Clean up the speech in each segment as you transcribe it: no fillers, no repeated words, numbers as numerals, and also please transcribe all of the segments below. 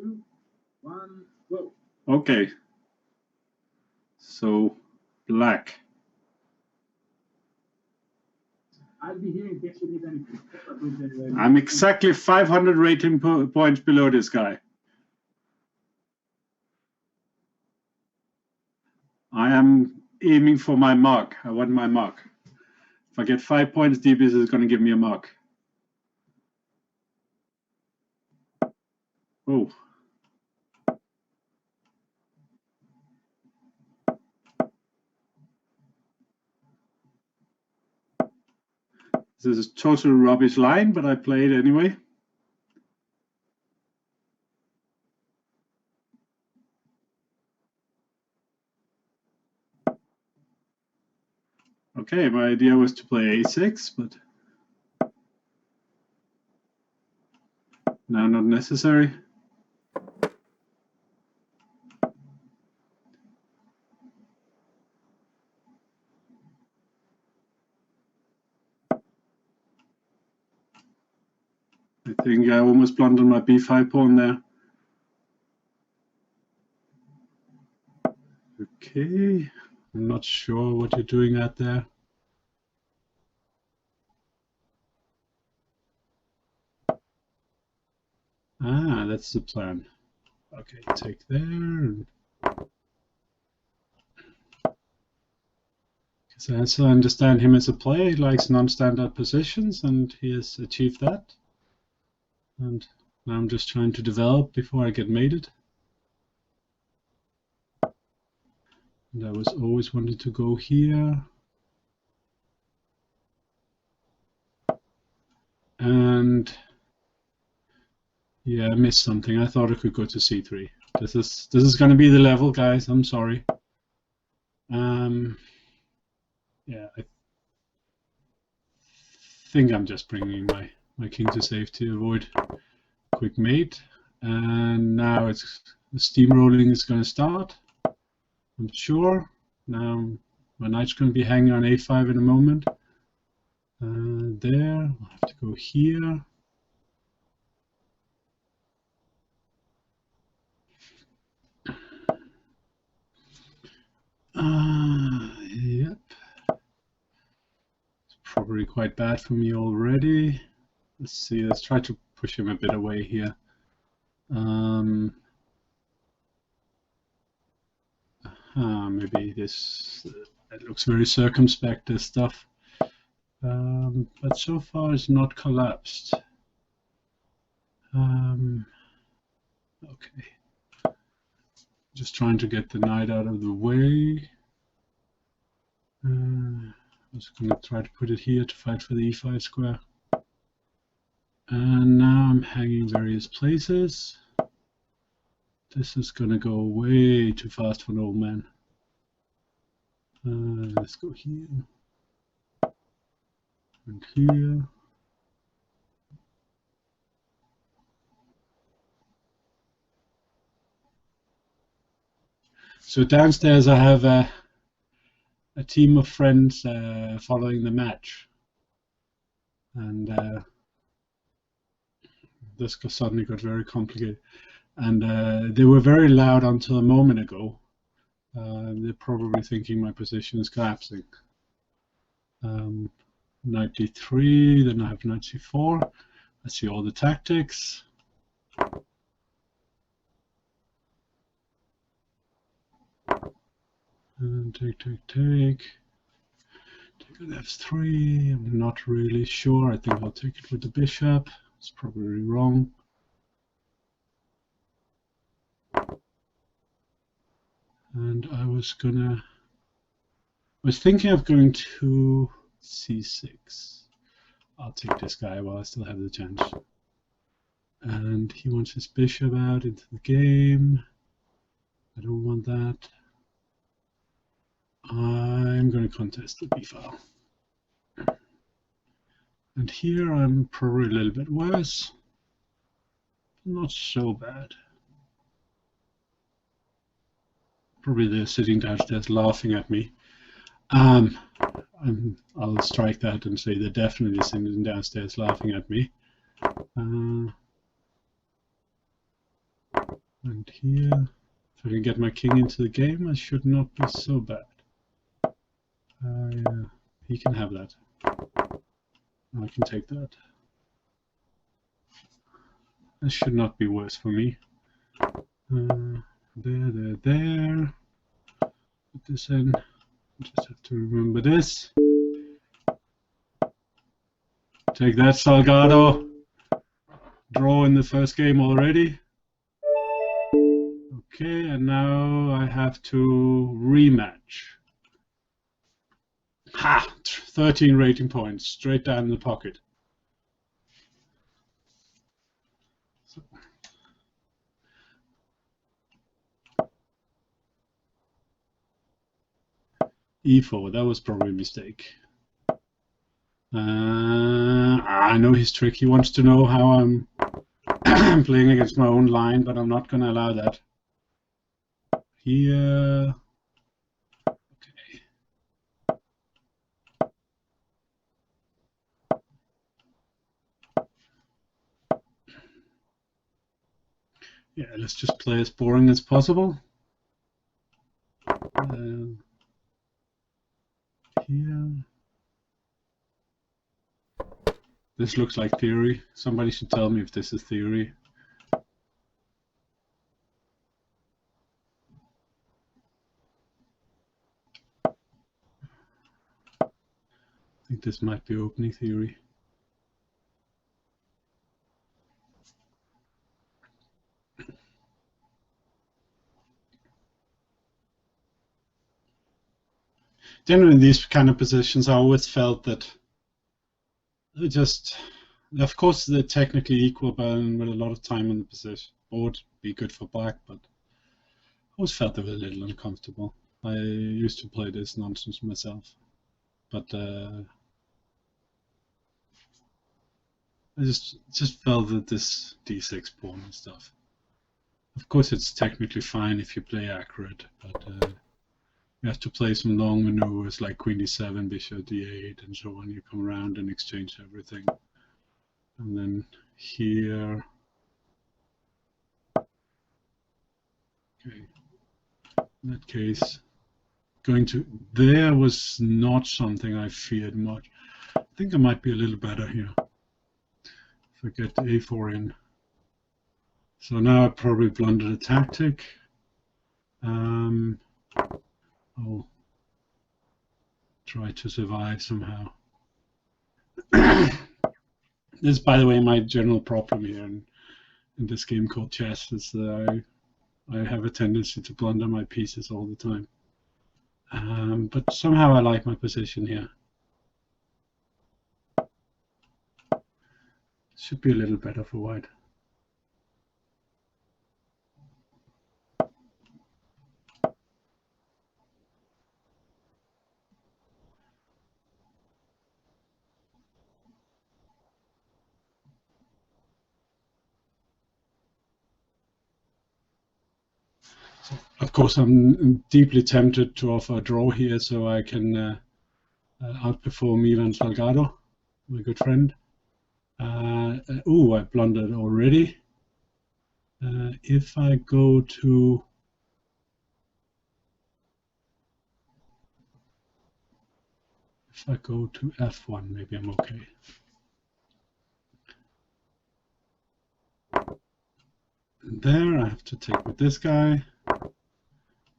2, 1, go. Okay. So, black. I'll be here in case you need anything. I'm exactly 500 rating points below this guy. I am aiming for my mark. I want my mark. If I get 5 points deep, this is going to give me a mark. Oh. This is a total rubbish line, but I play it anyway. Okay, my idea was to play a6, but now not necessary. I think I almost blundered my b5 pawn there. Okay, I'm not sure what you're doing out there. Ah, that's the plan. Okay, take there. Because I also understand him as a player. He likes non-standard positions, and he has achieved that. And now I'm just trying to develop before I get mated. And I was always wanting to go here. And yeah, I missed something. I thought I could go to c3. This is going to be the level, guys. I'm sorry. Yeah, I think I'm just bringing my king to safety to avoid quick mate. And now it's the steamrolling is going to start. I'm sure. Now my knight's going to be hanging on a5 in a moment. There, I'll have to go here. Yep. It's probably quite bad for me already. Let's see, let's try to push him a bit away here. Maybe this, it looks very circumspect, this stuff. But so far it's not collapsed. Okay. Just trying to get the knight out of the way. I was going to try to put it here to fight for the e5 square. And now I'm hanging various places. This is going to go way too fast for an old man. Let's go here. And here. So downstairs I have a team of friends following the match. And this suddenly got very complicated. And they were very loud until a moment ago. They're probably thinking my position is collapsing. Knight d3, then I have knight c4. I see all the tactics. And take. Take on f3. I'm not really sure. I think I'll take it with the bishop. It's probably wrong. And I was thinking of going to c6. I'll take this guy while I still have the chance. And he wants his bishop out into the game. I don't want that. I'm going to contest the b file. And here I'm probably a little bit worse. Not so bad. Probably they're sitting downstairs laughing at me. I'll strike that and say they're definitely sitting downstairs laughing at me. And here, if I can get my king into the game, I should not be so bad. Yeah, he can have that. I can take that. This should not be worse for me. There. Put this in. Just have to remember this. Take that, Salgado. Draw in the first game already. Okay, and now I have to rematch. Ha! 13 rating points, straight down in the pocket. So. E4, that was probably a mistake. I know his trick. He wants to know how I'm playing against my own line, but I'm not going to allow that. Here. Okay. Yeah, let's just play as boring as possible. Here. This looks like theory. Somebody should tell me if this is theory. I think this might be opening theory. Generally, in these kind of positions, I always felt that just, of course, they're technically equal, but with a lot of time on the position board, be good for black. But I always felt they were a little uncomfortable. I used to play this nonsense myself, but I just felt that this d6 pawn and stuff. Of course, it's technically fine if you play accurate, but you have to play some long maneuvers like queen d7, bishop d8, and so on. You come around and exchange everything. And then here, okay, in that case, going to there was not something I feared much. I think I might be a little better here if I get a4 in. So now I probably blundered a tactic. I'll try to survive somehow. This is, by the way, my general problem here in this game called chess, is that I have a tendency to blunder my pieces all the time. But somehow I like my position here. Should be a little better for white. So, of course, I'm deeply tempted to offer a draw here so I can outperform Ivan Salgado, my good friend. I blundered already. If I go to f1, maybe I'm okay. And there I have to take with this guy.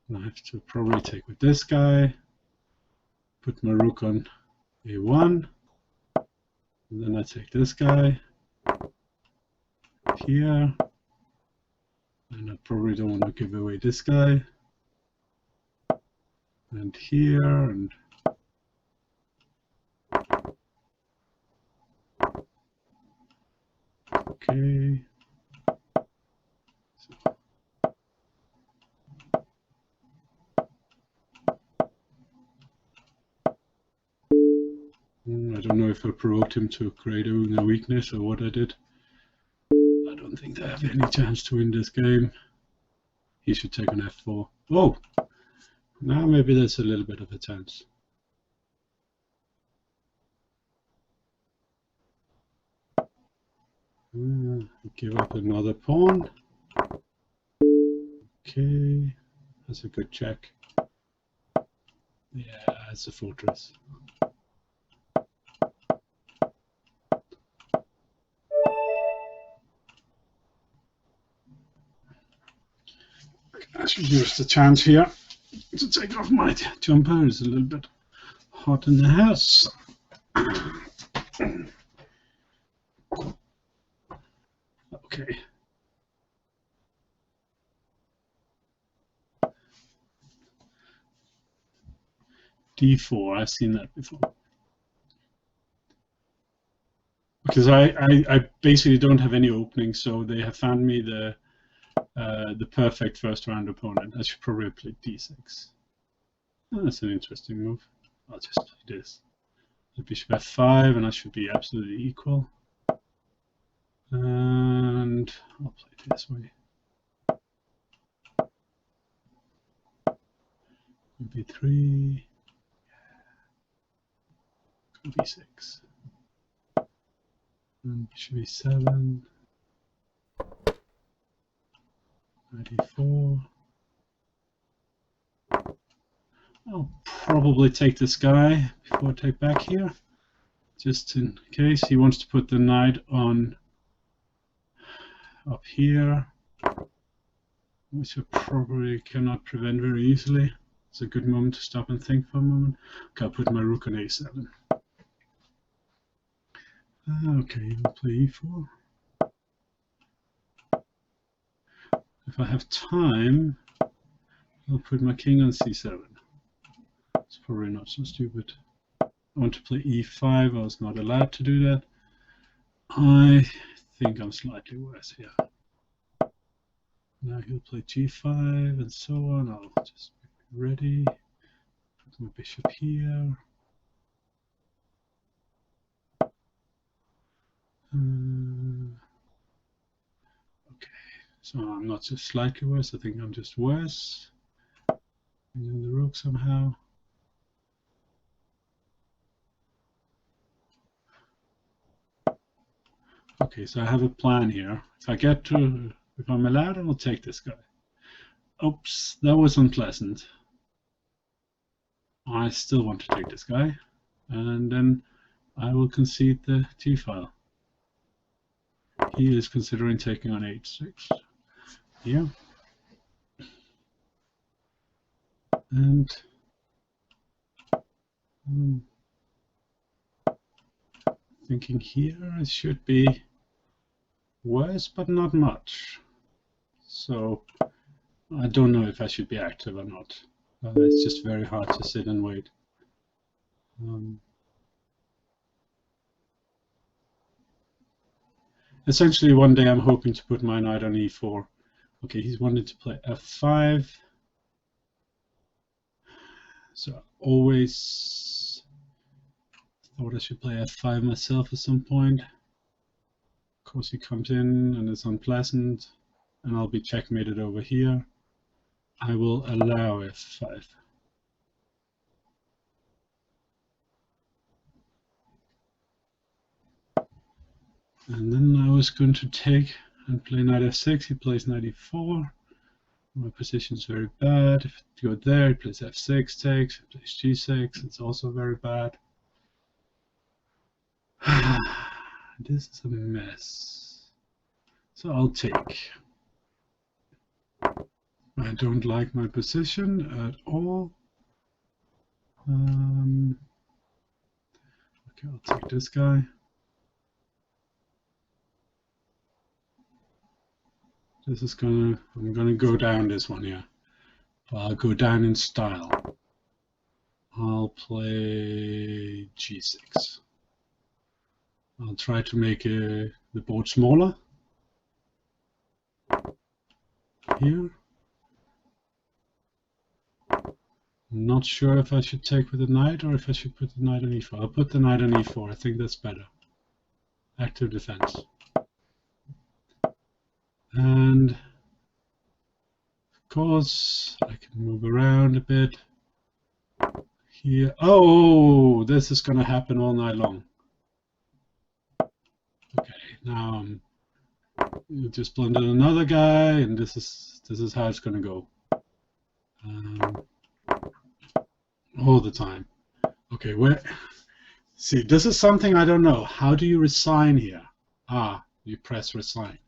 And I have to probably take with this guy. Put my rook on a1. And then I take this guy here. And I probably don't want to give away this guy. And here, and okay. So. I don't know if I provoked him to create a weakness or what I did. I don't think they have any chance to win this game. He should take on f4. Oh! Now maybe there's a little bit of a chance. Give up another pawn. Okay, that's a good check. Yeah, it's a fortress. I should use the chance here to take off my jumper. It's a little bit hot in the house. Okay. D4, I've seen that before. Because I basically don't have any openings, so they have found me the perfect first round opponent. I should probably play D6. Oh, that's an interesting move. I'll just play this. The bishop F5, and I should be absolutely equal. And I'll play it this way. B3, B6, and bishop E7, 94. I'll probably take this guy before I take back here, just in case he wants to put the knight on up here, which I probably cannot prevent very easily. It's a good moment to stop and think for a moment. Okay, I'll put my rook on A7. Okay, we'll play E4. If I have time, I'll put my king on C7. It's probably not so stupid. I want to play E5. I was not allowed to do that. I think I'm slightly worse here. Now he'll play G5 and so on. I'll just be ready. Put my bishop here. Okay, so I'm not just slightly worse. I think I'm just worse. And then the rook somehow. Okay, so I have a plan here. If I'm allowed, I will take this guy. Oops, that was unpleasant. I still want to take this guy, and then I will concede the T-file. He is considering taking on H6. Yeah. And thinking here it should be worse, but not much. So I don't know if I should be active or not. It's just very hard to sit and wait. Essentially, one day I'm hoping to put my knight on E4. Okay, he's wanted to play F5. So I always thought I should play F5 myself at some point. Of course, he comes in and it's unpleasant, and I'll be checkmated over here. I will allow F5. And then I was going to take and play knight F6. He plays knight E4. My position is very bad. If you go there, he plays F6 takes, he plays G6. It's also very bad. This is a mess. So I'll take. I don't like my position at all. Okay, I'll take this guy. I'm gonna go down this one here. But I'll go down in style. I'll play G6. I'll try to make the board smaller. Here. I'm not sure if I should take with the knight or if I should put the knight on E4. I'll put the knight on E4. I think that's better. Active defense. And of course, I can move around a bit. Here. Oh, this is going to happen all night long. Okay, now I'm You just blundered another guy, and this is how it's going to go. All the time. Okay, where? See, this is something I don't know. How do you resign here? Ah, you press resign.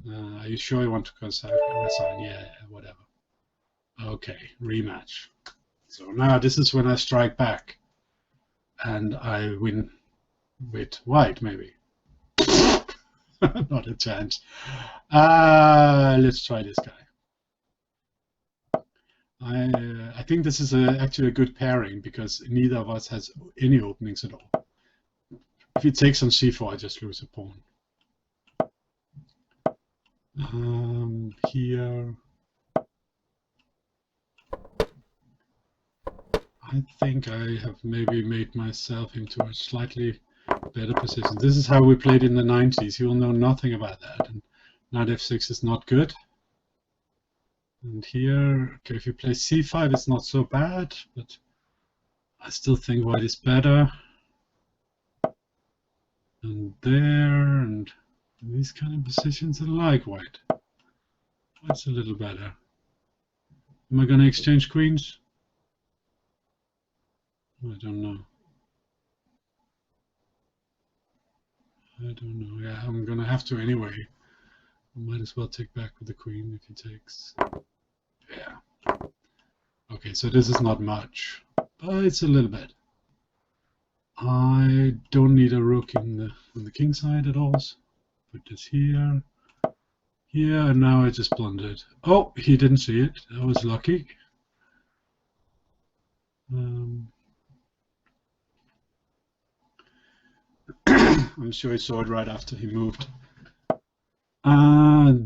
Are you sure you want to resign? Yeah, whatever. Okay, rematch. So now this is when I strike back, and I win with white, maybe. Not a chance. Let's try this guy. I think this is actually a good pairing because neither of us has any openings at all. If he takes on c4, I just lose a pawn. Here, I think I have maybe made myself into a slightly better position. This is how we played in the 90s. You will know nothing about that. And knight f6 is not good. And here, okay, if you play c5, it's not so bad, but I still think white is better. And there, and these kind of positions I like white. White's a little better. Am I going to exchange queens? I don't know. I don't know. Yeah, I'm going to have to anyway. I might as well take back with the queen if he takes. Yeah. Okay, so this is not much, but it's a little bit. I don't need a rook on the king side at all. So put this here, here, and now I just blundered. Oh, he didn't see it. I was lucky. I'm sure he saw it right after he moved.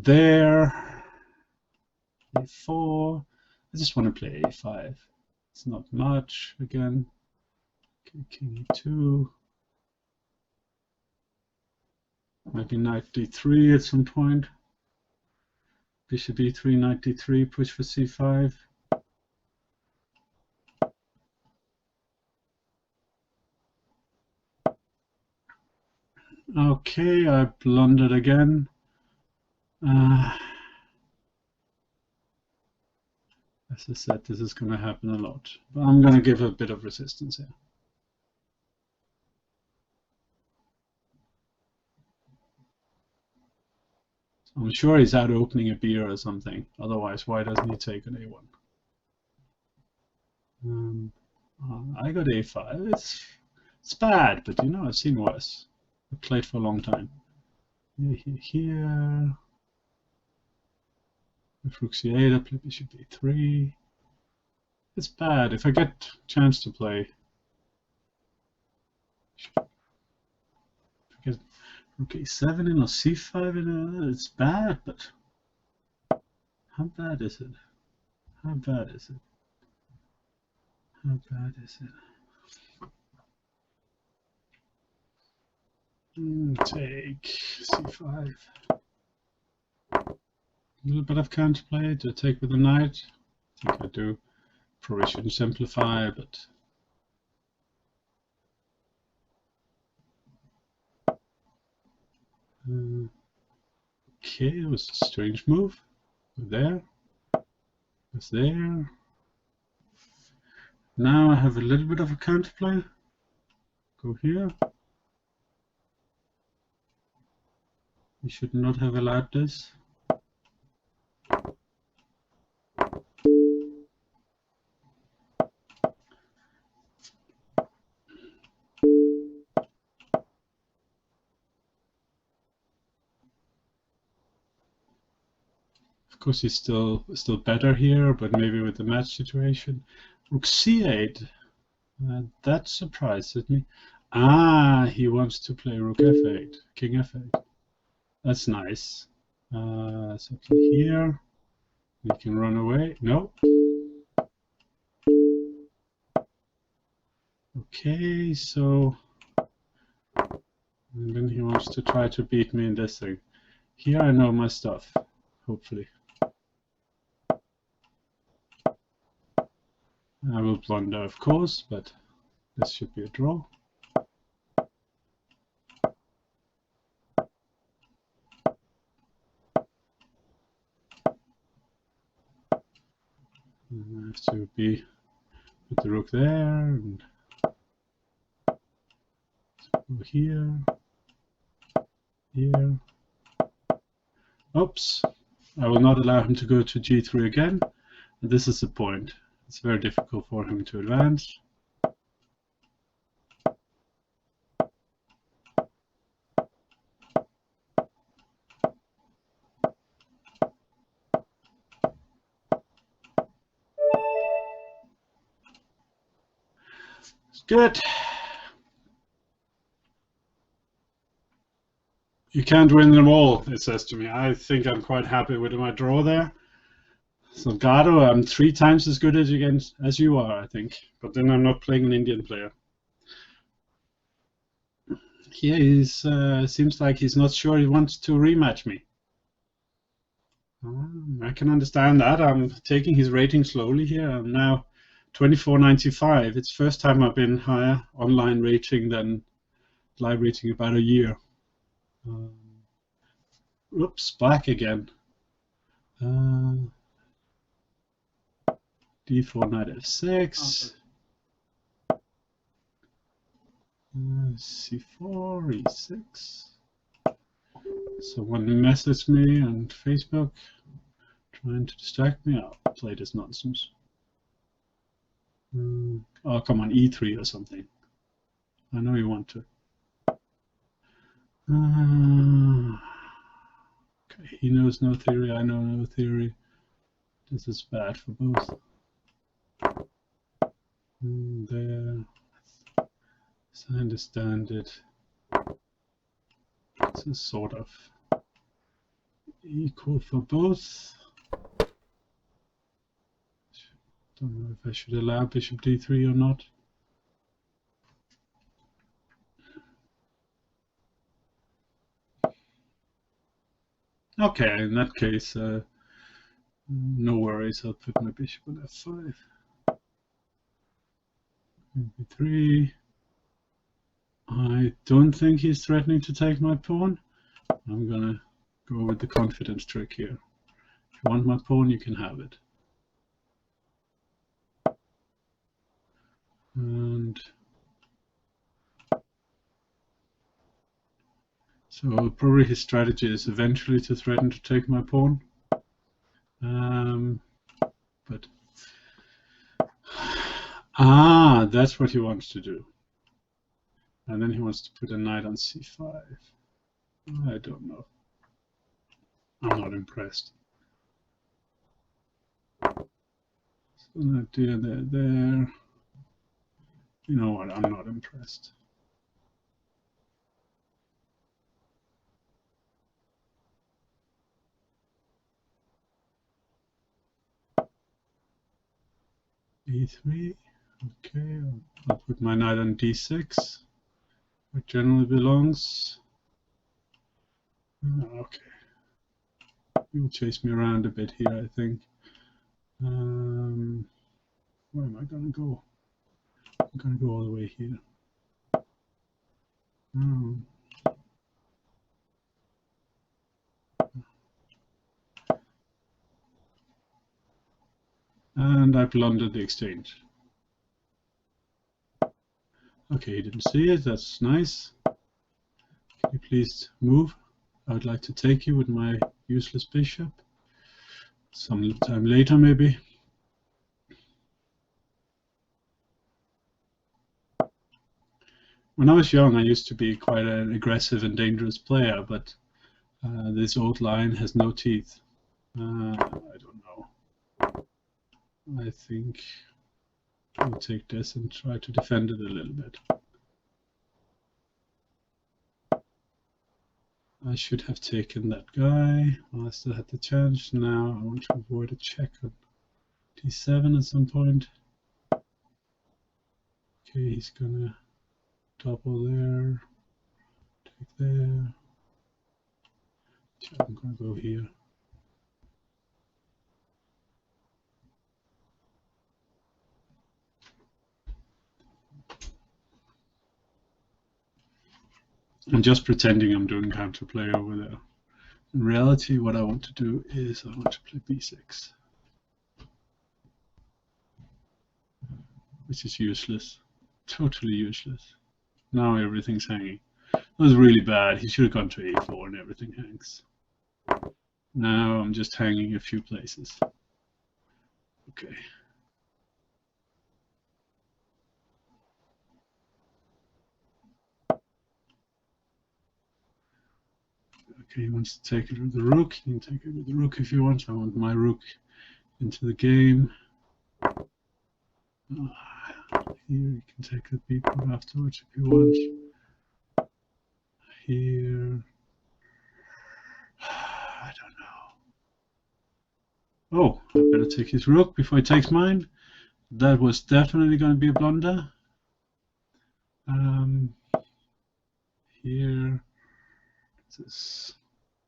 There, a4. I just want to play a5. It's not much again. Okay, king e2. Maybe knight d3 at some point. Bishop e3, knight d3, push for c5. Okay, I blundered again. As I said, this is going to happen a lot. But I'm going to give a bit of resistance here. So I'm sure he's out opening a beer or something. Otherwise, why doesn't he take an a1? I got a5. It's bad, but you know, I've seen worse. I've played for a long time. Here. Rook c8, I play bishop e3. It's bad. If I get a chance to play, if I get rook a7 in or c5 in, it's bad. But how bad is it? How bad is it? How bad is it? Take c5. A little bit of counterplay. Do I take with the knight? I think I do. Probably shouldn't simplify, but okay, it was a strange move. There. It's there. Now I have a little bit of a counterplay. Go here. You should not have allowed this. Of course, he's still better here, but maybe with the match situation. Rook c8. That surprises me. Ah, he wants to play rook f8, king f8. That's nice. So play here. We can run away. No. Okay, so and then he wants to try to beat me in this thing. Here I know my stuff, hopefully. I will blunder, of course, but this should be a draw. have to be with the rook there and go here, here. Oops, I will not allow him to go to g3 again. And this is the point. It's very difficult for him to advance. It's good. You can't win them all, it says to me. I think I'm quite happy with my draw there. Salgado, I'm 3 times as good as you are, I think. But then I'm not playing an Indian player. Here he seems like he's not sure he wants to rematch me. I can understand that. I'm taking his rating slowly here. I'm now 24.95. It's the first time I've been higher online rating than live rating about a year. Oops, black again. D4, knight f6. C4, e6. Someone messaged me on Facebook trying to distract me. I'll play this nonsense. Oh, come on, e3 or something. I know you want to. Okay, he knows no theory, I know no theory. This is bad for both. There. As I understand it, this is sort of equal for both. Don't know if I should allow bishop d3 or not. Okay, in that case, no worries. I'll put my bishop on f5. b3. I don't think he's threatening to take my pawn. I'm gonna go with the confidence trick here. If you want my pawn, you can have it. And so probably his strategy is eventually to threaten to take my pawn. But that's what he wants to do. And then he wants to put a knight on c5. I don't know. I'm not impressed. So that there. You know what? I'm not impressed. e3. Okay, I'll put my knight on d6. It generally belongs. Okay. He will chase me around a bit here, I think. Where am I going to go? I'm going to go all the way here. And I blundered the exchange. Okay, he didn't see it. That's nice. Can you please move? I would like to take you with my useless bishop. Some time later, maybe. When I was young, I used to be quite an aggressive and dangerous player, but this old line has no teeth. I don't know. I think I'll take this and try to defend it a little bit. I should have taken that guy while I still had the chance. Now I want to avoid a check on d7 at some point. Okay, he's gonna double there, take there. I'm gonna go here. I'm just pretending I'm doing counterplay over there. In reality, what I want to do is I want to play b6. which is useless, totally useless. Now everything's hanging. That was really bad. He should have gone to a4 and everything hangs. Now I'm just hanging a few places. Okay. Okay, he wants to take it with the rook. He can take it with the rook if he wants. I want my rook into the game. Here you can take the b-pawn afterwards if you want. Here, I don't know. Oh, I better take his rook before he takes mine. That was definitely going to be a blunder. Here, this is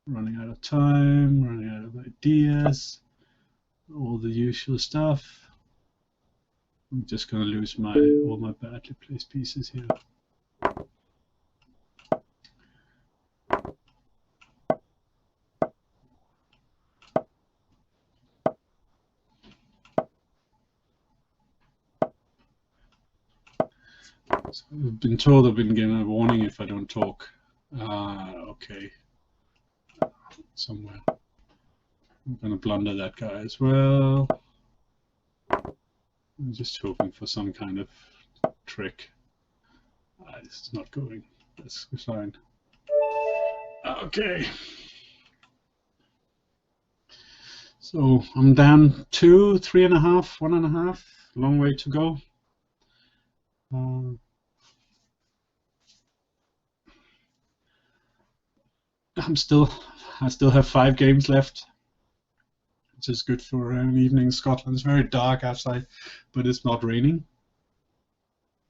running out of time, running out of ideas, all the usual stuff. I'm just going to lose all my badly placed pieces here. So I've been told I've been given a warning if I don't talk. Okay. Somewhere. I'm going to blunder that guy as well. I'm just hoping for some kind of trick. This is not going. That's fine. Okay. So I'm down 2, 3.5, 1.5. Long way to go. I still have 5 games left, which is good for an evening in Scotland. It's very dark outside, but it's not raining.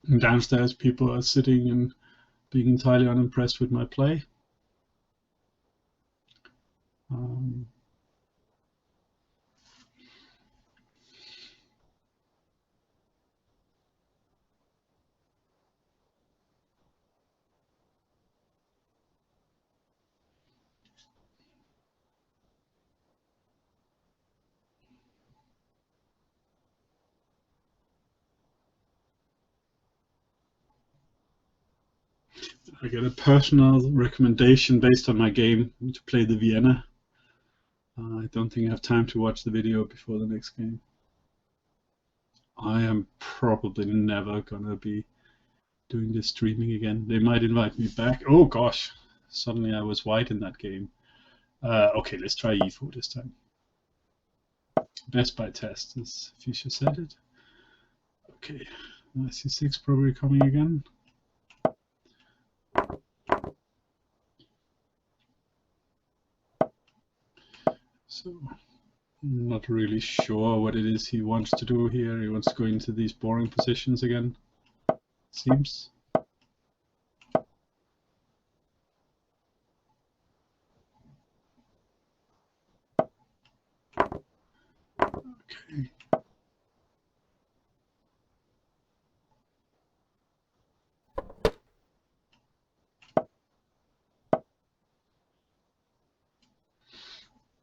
And downstairs, people are sitting and being entirely unimpressed with my play. I get a personal recommendation based on my game to play the Vienna. I don't think I have time to watch the video before the next game. I am probably never gonna be doing this streaming again. They might invite me back. Oh gosh, suddenly I was white in that game. Okay, let's try e4 this time. Best by test, as Fischer said it. Okay, c6 probably coming again. So I'm not really sure what it is he wants to do here. He wants to go into these boring positions again, seems. Okay.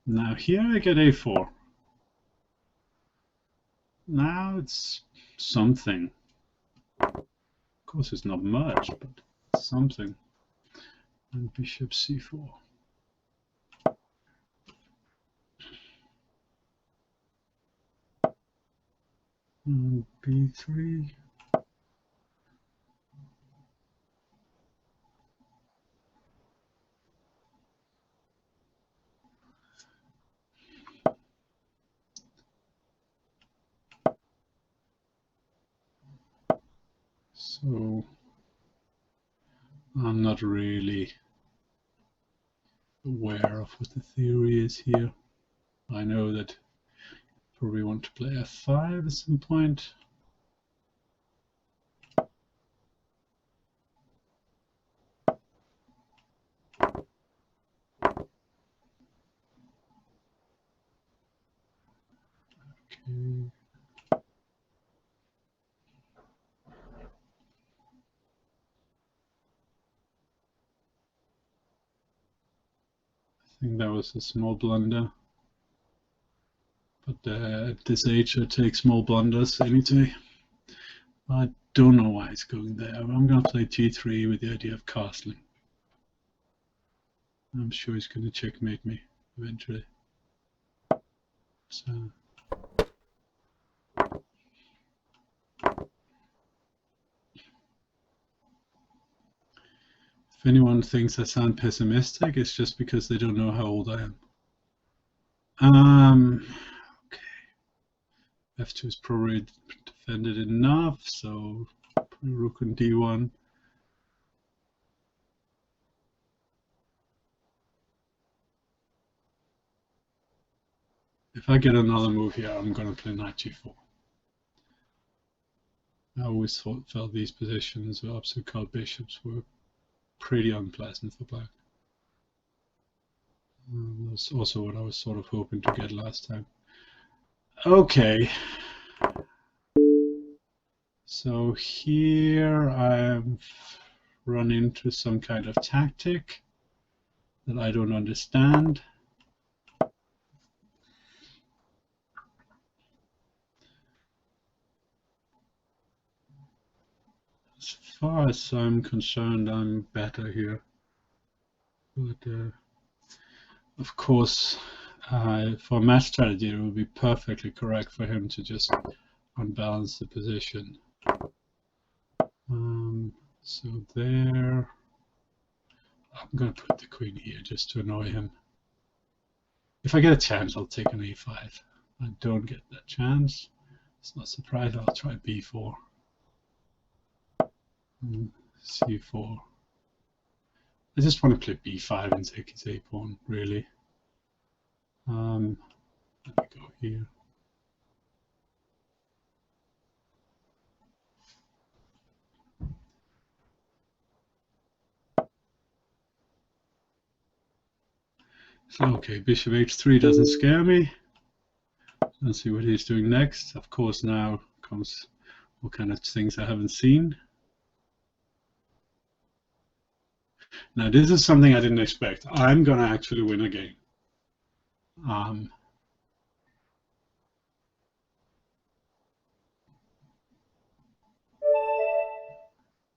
Now here I get a4. Now it's something. Of course it's not much, but it's something. And bishop c4. And b3. So I'm not really aware of what the theory is here. I know that probably want to play f5 at some point. Okay. I think that was a small blunder. But at this age, I take small blunders any day. I don't know why it's going there. I'm going to play g3 with the idea of castling. I'm sure he's going to checkmate me eventually. So. If anyone thinks I sound pessimistic, it's just because they don't know how old I am. Okay. F2 is probably defended enough, so rook on d1. If I get another move here, I'm going to play knight g4. I always felt these positions with opposite colored bishops were pretty unpleasant for black. That's also what I was sort of hoping to get last time. Okay. So here I've run into some kind of tactic that I don't understand. As far as I'm concerned, I'm better here. But of course, for match strategy, it would be perfectly correct for him to just unbalance the position. So there, I'm going to put the queen here just to annoy him. If I get a chance, I'll take an a5. I don't get that chance. It's not surprising. I'll try b4. c4. I just want to play b5 and take his a pawn, really. Let me go here. So, okay, bishop h3 doesn't scare me. Let's see what he's doing next. Of course, now comes all kind of things I haven't seen. Now, this is something I didn't expect. I'm going to actually win a game.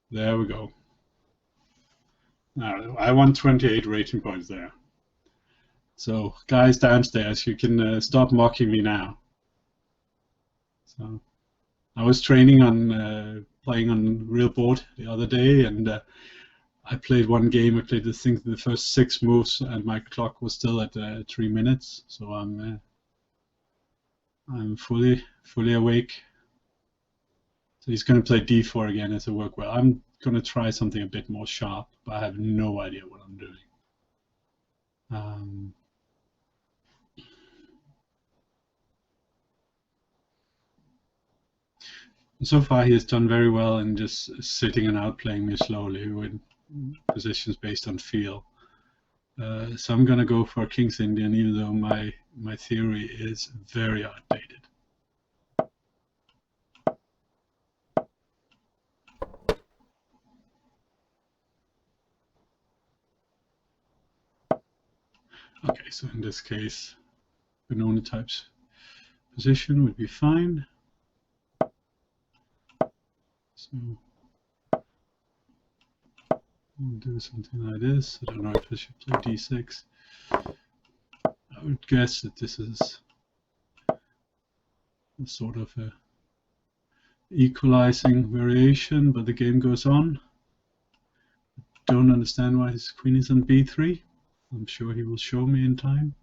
There we go. Now, I won 28 rating points there. So, guys downstairs, you can stop mocking me now. So, I was training on playing on real board the other day, and I played one game. I played the first 6 moves, and my clock was still at 3 minutes. So I'm fully awake. So he's going to play d4 again as a work well. I'm going to try something a bit more sharp, but I have no idea what I'm doing. So far, he has done very well in just sitting and outplaying me slowly with positions based on feel. So I'm going to go for King's Indian, even though my theory is very outdated. Okay, so in this case, Benoni type's position would be fine. So we'll do something like this. I don't know if I should play d6. I would guess that this is a sort of a equalizing variation, but the game goes on. Don't understand why his queen is on b3. I'm sure he will show me in time.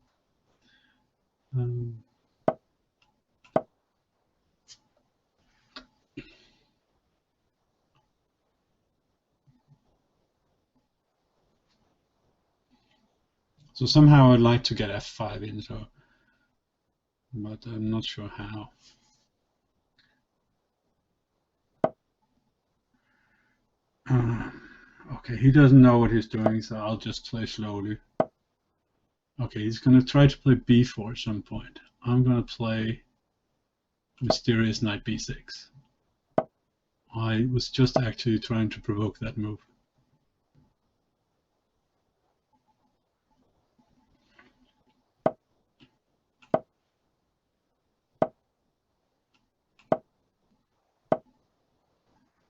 So somehow I'd like to get f5 in, so, but I'm not sure how. Okay, he doesn't know what he's doing, so I'll just play slowly. Okay, he's going to try to play b4 at some point. I'm going to play mysterious knight b6. I was just actually trying to provoke that move.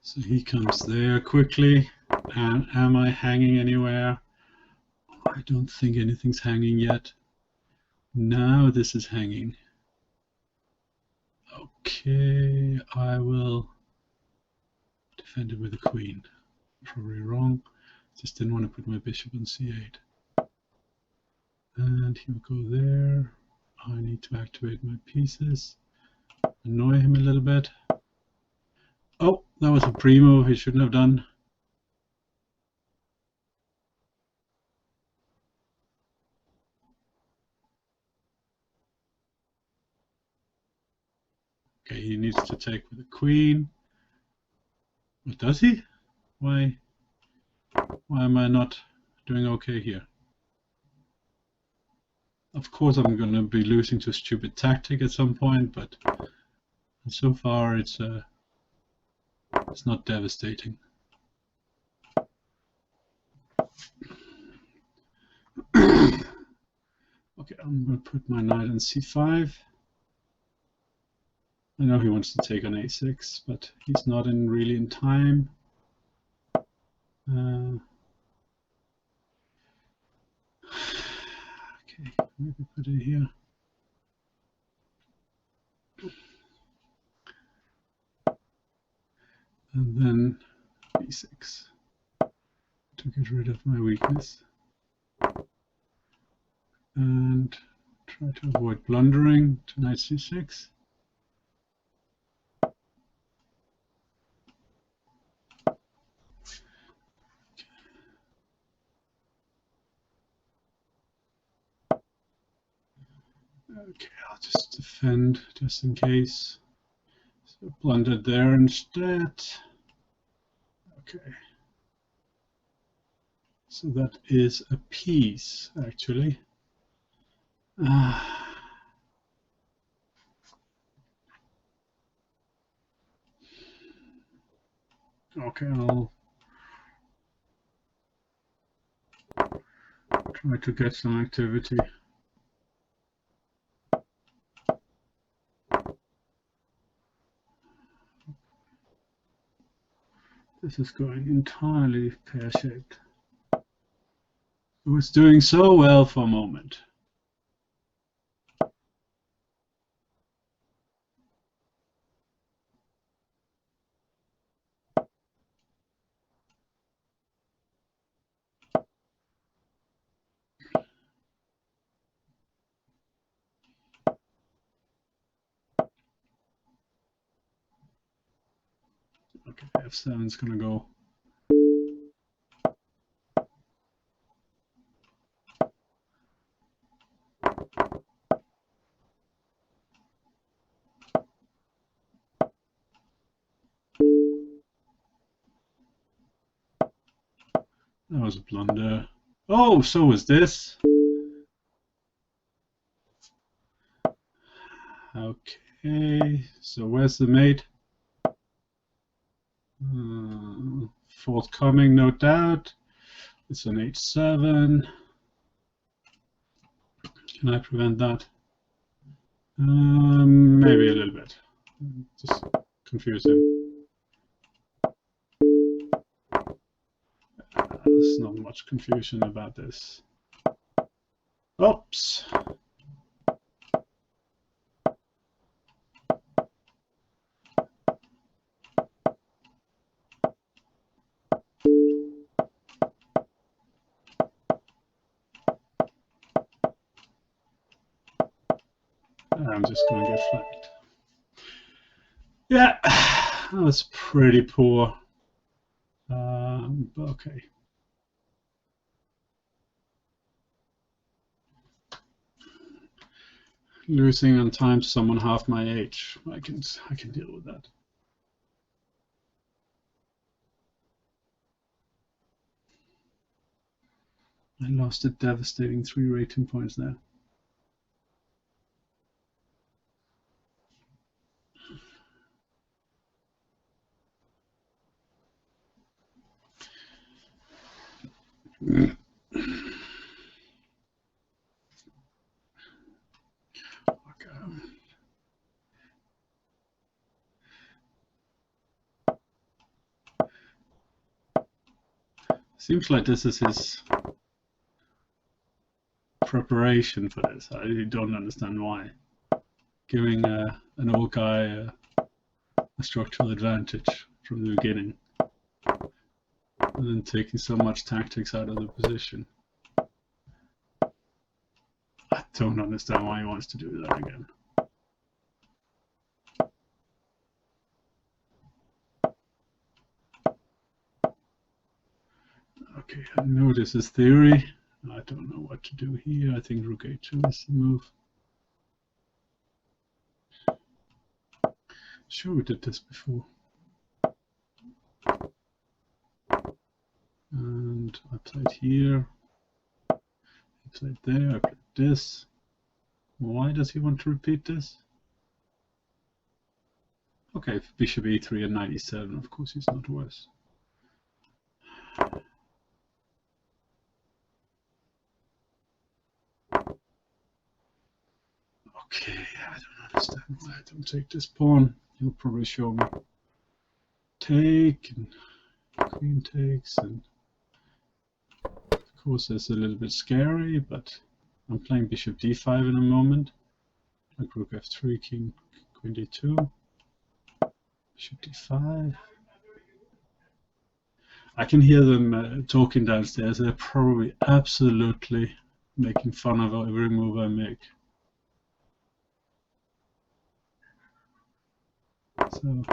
So he comes there quickly. And am I hanging anywhere? I don't think anything's hanging yet. Now this is hanging. Okay, I will defend it with a queen. Probably wrong. Just didn't want to put my bishop on c8. And he will go there. I need to activate my pieces. Annoy him a little bit. Oh, that was a pre-move he shouldn't have done. Okay, he needs to take with the queen. What does he? Why am I not doing okay here? Of course I'm going to be losing to a stupid tactic at some point, but so far it's not devastating. Okay, I'm going to put my knight on c5. I know he wants to take on a6, but he's not really in time. Okay, maybe put it here. And then b6 to get rid of my weakness. And try to avoid blundering to knight c6. Okay, I'll just defend just in case. So blundered there instead. Okay. So that is a piece, actually. Okay, I'll try to get some activity. This is going entirely pear-shaped. It was doing so well for a moment. Okay, f7 is going to go. That was a blunder. Oh, so was this. Okay, so where's the mate? Forthcoming, no doubt. It's an h7. Can I prevent that? Maybe a little bit. Just confuse him. There's not much confusion about this. Oops. I'm just going to get flagged. Yeah, that was pretty poor. Okay. Losing on time to someone half my age, I can deal with that. I lost a devastating 3 rating points there. Seems like this is his preparation for this. I don't understand why. Giving an old guy a structural advantage from the beginning, and then taking so much tactics out of the position. I don't understand why he wants to do that again. Okay, I know this is theory. I don't know what to do here. I think rook a2 is the move. Sure, we did this before. And I played here. He played there. I played this. Why does he want to repeat this? Okay, bishop e3 and knight e7. Of course, he's not worse. Okay, I don't understand why I don't take this pawn. He'll probably show me take, and queen takes, and of course it's a little bit scary, but I'm playing bishop d5 in a moment. Like rook f3, king, queen d2, bishop d5. I can hear them talking downstairs. They're probably absolutely making fun of every move I make. So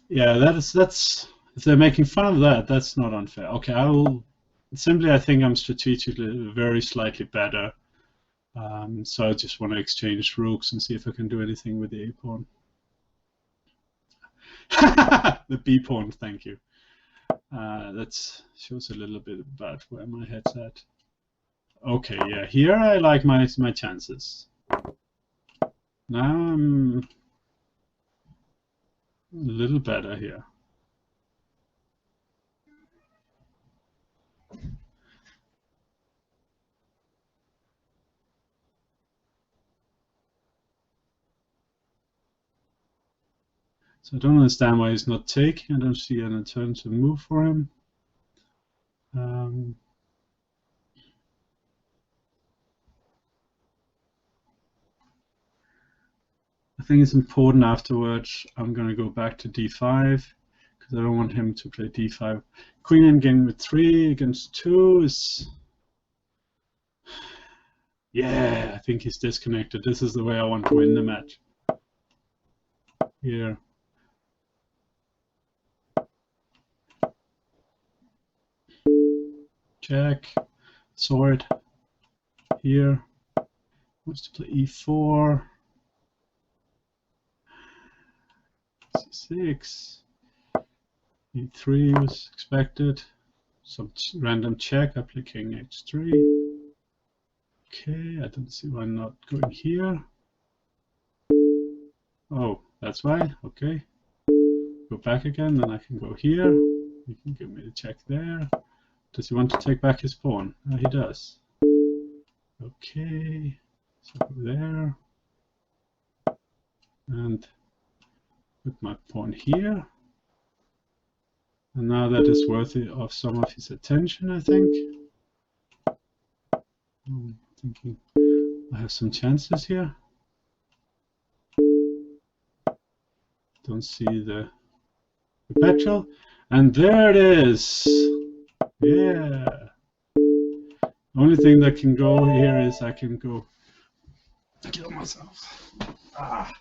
yeah, that's if they're making fun of that, that's not unfair. Okay, I think I'm strategically very slightly better. So I just want to exchange rooks and see if I can do anything with the a pawn. The b pawn, thank you. That shows a little bit about where my head's at. Okay, yeah, here I like my chances. Now I'm a little better here. So I don't understand why he's not taking. I don't see an alternative move for him. I think it's important afterwards. I'm going to go back to d5 because I don't want him to play d5. Queen endgame with 3 against 2 is... Yeah, I think he's disconnected. This is the way I want to win the match. Here. Check. Sword. Here. Wants to play e4. c6. e3 was expected. Some random check. I play king h3. Okay, I don't see why not going here. Oh, that's why. Okay. Go back again, then I can go here. He can give me the check there. Does he want to take back his pawn? He does. Okay. So go there. And put my pawn here. And now that is worthy of some of his attention, I think. I'm thinking I have some chances here. Don't see the petrol. And there it is. Yeah. Only thing that can go here is I can go kill myself. Ah.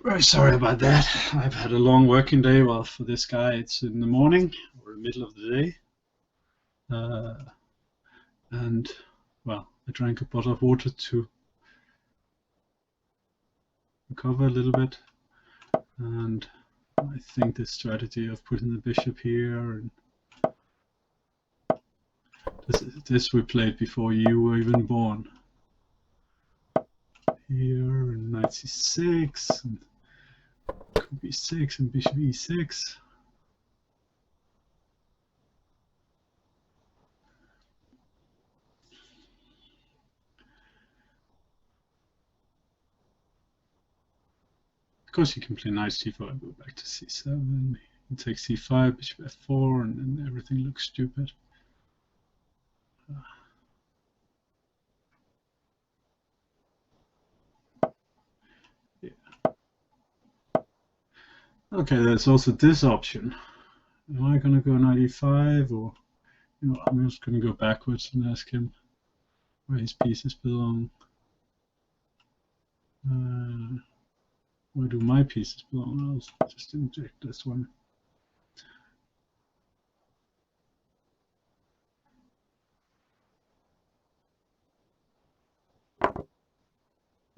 Very sorry about that. I've had a long working day. Well, for this guy, it's in the morning or the middle of the day. And, well, I drank a bottle of water to recover a little bit. And I think the strategy of putting the bishop here, and this we played before you were even born. Here, and knight c6, and queen b6, and bishop e6. Of course, you can play knight c4, go back to c7, you take c5, bishop f4, and then everything looks stupid. Yeah. Okay, there's also this option. Am I going to go knight e5, or I'm just going to go backwards and ask him where his pieces belong. Where do my pieces belong? I'll just inject this one.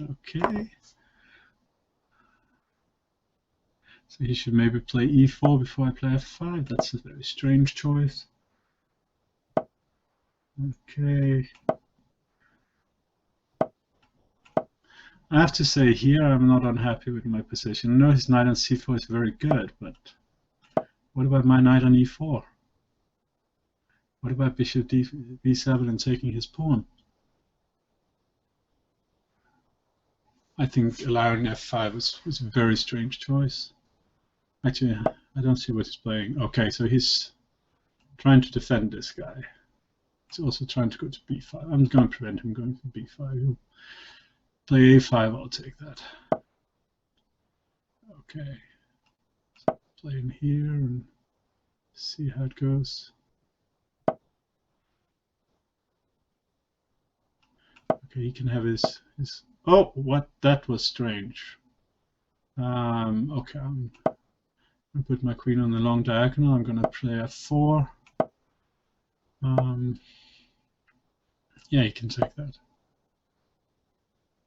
Okay. So he should maybe play e4 before I play f5. That's a very strange choice. Okay. I have to say here I'm not unhappy with my position. I know his knight on c4 is very good, but what about my knight on e4? What about bishop b7 and taking his pawn? I think allowing f5 was a very strange choice. Actually, I don't see what he's playing. Okay, so he's trying to defend this guy. He's also trying to go to b5. I'm going to prevent him going to b5. He'll play a5, I'll take that. Okay, so play in here and see how it goes. Okay, he can have his oh, what? That was strange. Okay, I'm going to put my queen on the long diagonal. I'm going to play f4. Yeah, he can take that.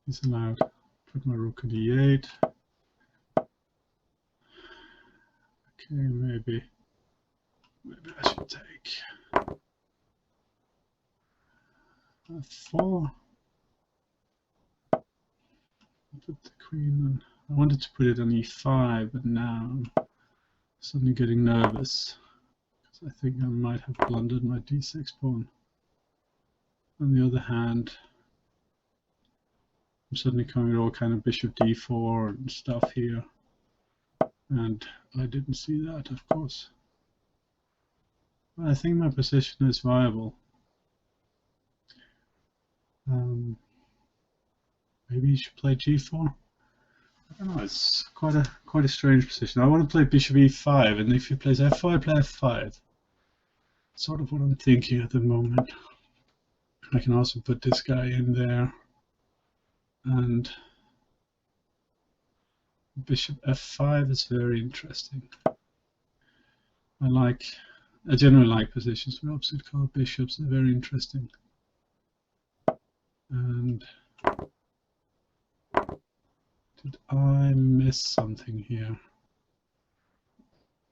He's allowed. Put my rook on e8. Okay, maybe I should take f4. Put the queen on. I wanted to put it on e5, but now I'm suddenly getting nervous because I think I might have blundered my d6 pawn. On the other hand, I'm suddenly coming with all kind of bishop d4 and stuff here, and I didn't see that, of course. But I think my position is viable. Maybe you should play g4. I don't know, it's quite a strange position. I want to play bishop e5, and if he plays f4, I play f5. Sort of what I'm thinking at the moment. I can also put this guy in there, and bishop f5 is very interesting. I generally like positions with opposite colored bishops. They're very interesting. And did I miss something here?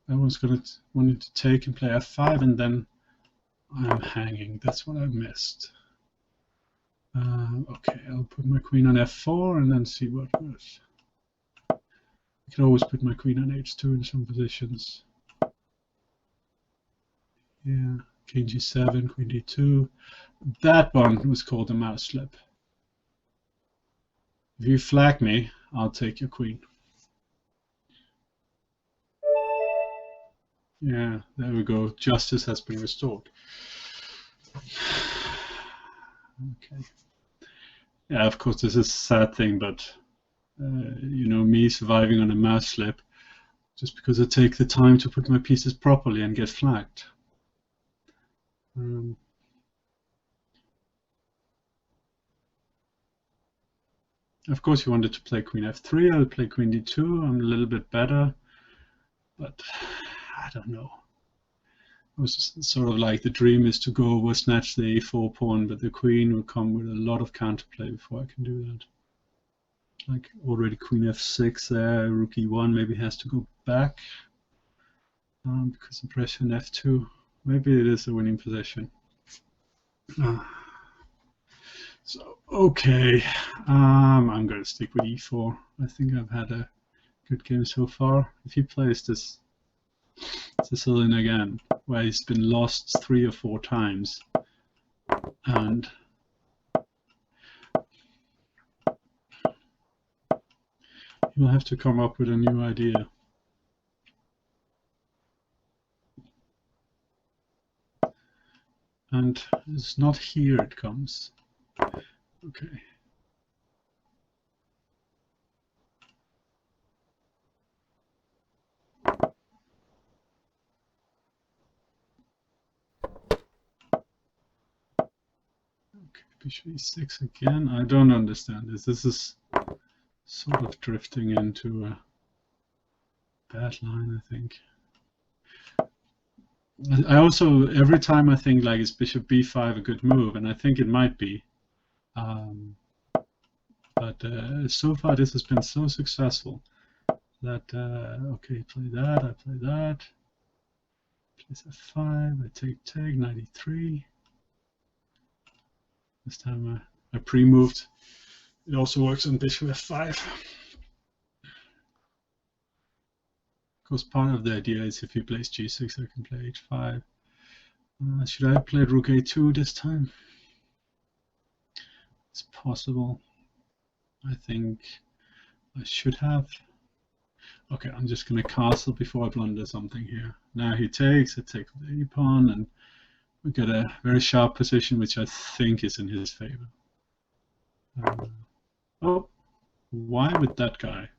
I was wanting to take and play f5, and then I'm hanging. That's what I missed. Okay, I'll put my queen on f4 and then see what goes. I can always put my queen on h2 in some positions. Yeah, king g7, queen d2. That one was called a mouse slip. If you flag me, I'll take your queen. Yeah, there we go. Justice has been restored. Okay. Yeah, of course, this is a sad thing, but me surviving on a mouse slip just because I take the time to put my pieces properly and get flagged. Okay, Of course, you wanted to play queen f3. I'll play queen d2. I'm a little bit better, but I don't know. It was sort of like the dream is to go over, snatch the a4 pawn, but the queen will come with a lot of counterplay before I can do that. Like already queen f6 there, rook e1 maybe has to go back because the pressure on f2. Maybe it is a winning position. So, okay, I'm going to stick with e4. I think I've had a good game so far. If he plays this Sicilian again, where he's been lost 3 or 4 times, and he'll have to come up with a new idea. And it's not here it comes. Okay. Okay, bishop e6 again. I don't understand this. This is sort of drifting into a bad line, I think. I also, every time I think like is bishop b5 a good move, and I think it might be. But so far this has been so successful that, okay, play that, I play that. Place f5, I take, 93. This time I pre-moved. It also works on bishop f5. Of course, part of the idea is if he plays g6, I can play h5. Should I have played rook a2 this time? It's possible. I think I should have. Okay, I'm just going to castle before I blunder something here. Now he takes, I take the a-pawn, and we get a very sharp position, which I think is in his favor. Oh, why with that guy?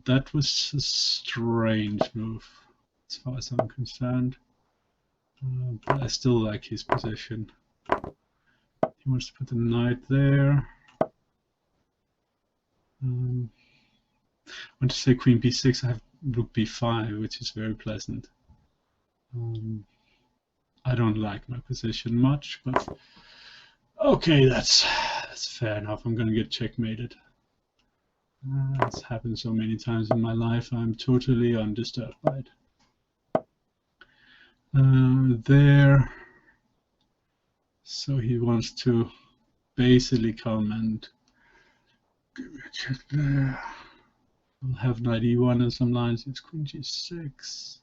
That was a strange move, as far as I'm concerned. But I still like his position. He wants to put the knight there. I want to say queen b6, I have rook b5, which is very pleasant. I don't like my position much, but okay, that's fair enough. I'm going to get checkmated. It's happened so many times in my life, I'm totally undisturbed by it. There. So he wants to basically come and give me a check there. I'll have knight e1 and some lines. It's queen g6.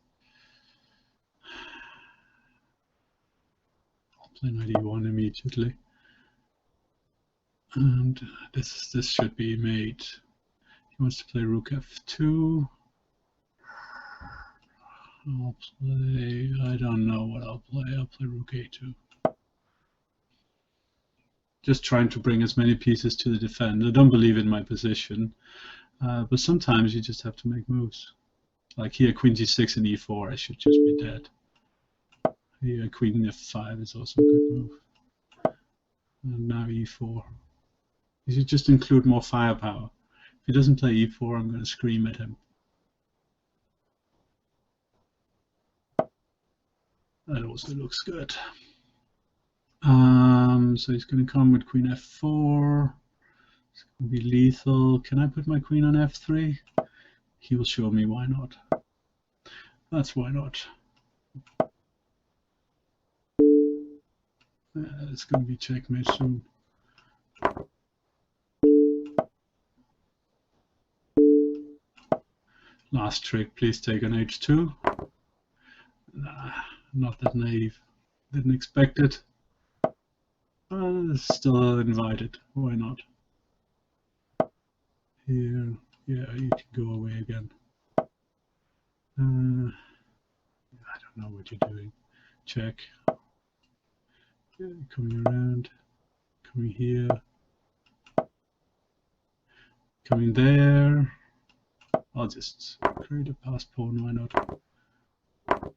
I'll play knight e1 immediately. And this should be mate. He wants to play rook f2. I'll play, I don't know what I'll play. I'll play rook a2. Just trying to bring as many pieces to the defend. I don't believe in my position, but sometimes you just have to make moves. Like here, queen g6 and e4, I should just be dead. Here, queen f5 is also a good move. And now e4. You should just include more firepower. If he doesn't play e4, I'm going to scream at him. That also looks good. So he's going to come with queen f4. It's going to be lethal. Can I put my queen on f3? He will show me why not. That's why not. It's going to be checkmate soon. Last trick, please take on h2. Nah, not that naive. Didn't expect it. Still invited. Why not? Here, yeah, you can go away again. I don't know what you're doing. Check. Yeah, coming around. Coming here. Coming there. I'll just create a pass pawn. Why not? Put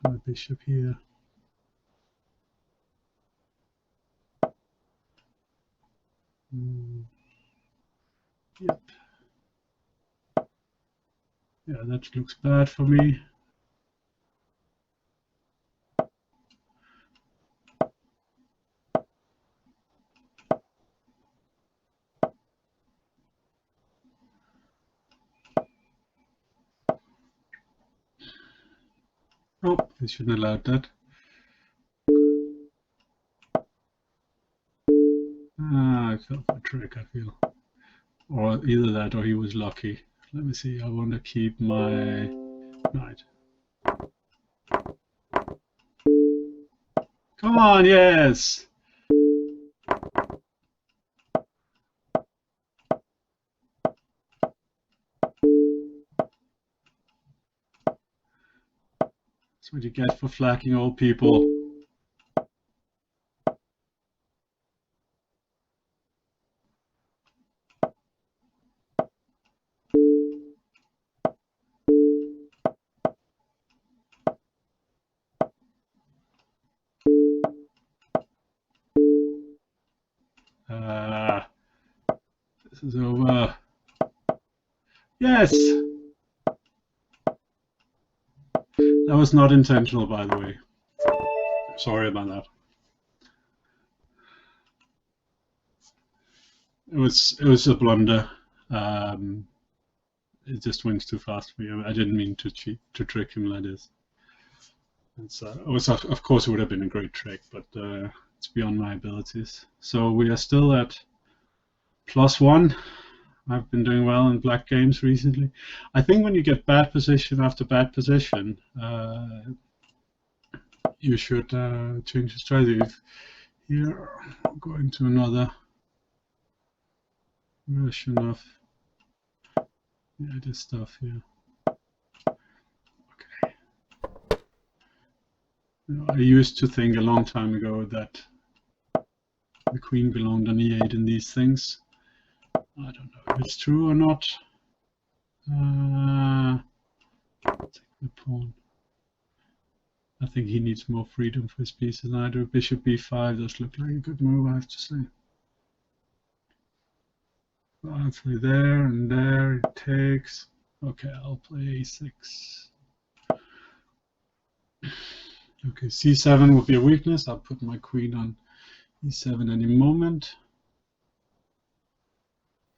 my bishop here. Yep. Yeah, that looks bad for me. Oh, I shouldn't have allowed that. Ah, I fell for a trick, I feel. Or either that or he was lucky. Let me see, I want to keep my knight. Come on, yes! That's what you get for flacking old people. This is over. Yes! That was not intentional, by the way. Sorry about that. It was a blunder. It just went too fast for me. I didn't mean to cheat, to trick him like this. It was, of course, it would have been a great trick, but it's beyond my abilities. So we are still at +1. I've been doing well in black games recently. I think when you get bad position after bad position, you should change your strategy. Here, I'm going to another version of this stuff here. Okay. I used to think a long time ago that the queen belonged on e8 in these things. I don't know if it's true or not. Take the pawn. I think he needs more freedom for his pieces than I do. Bishop b5 does look like a good move, I have to say. Well, I'll play there and there. It takes. Okay, I'll play a6. Okay, c7 will be a weakness. I'll put my queen on e7 any moment.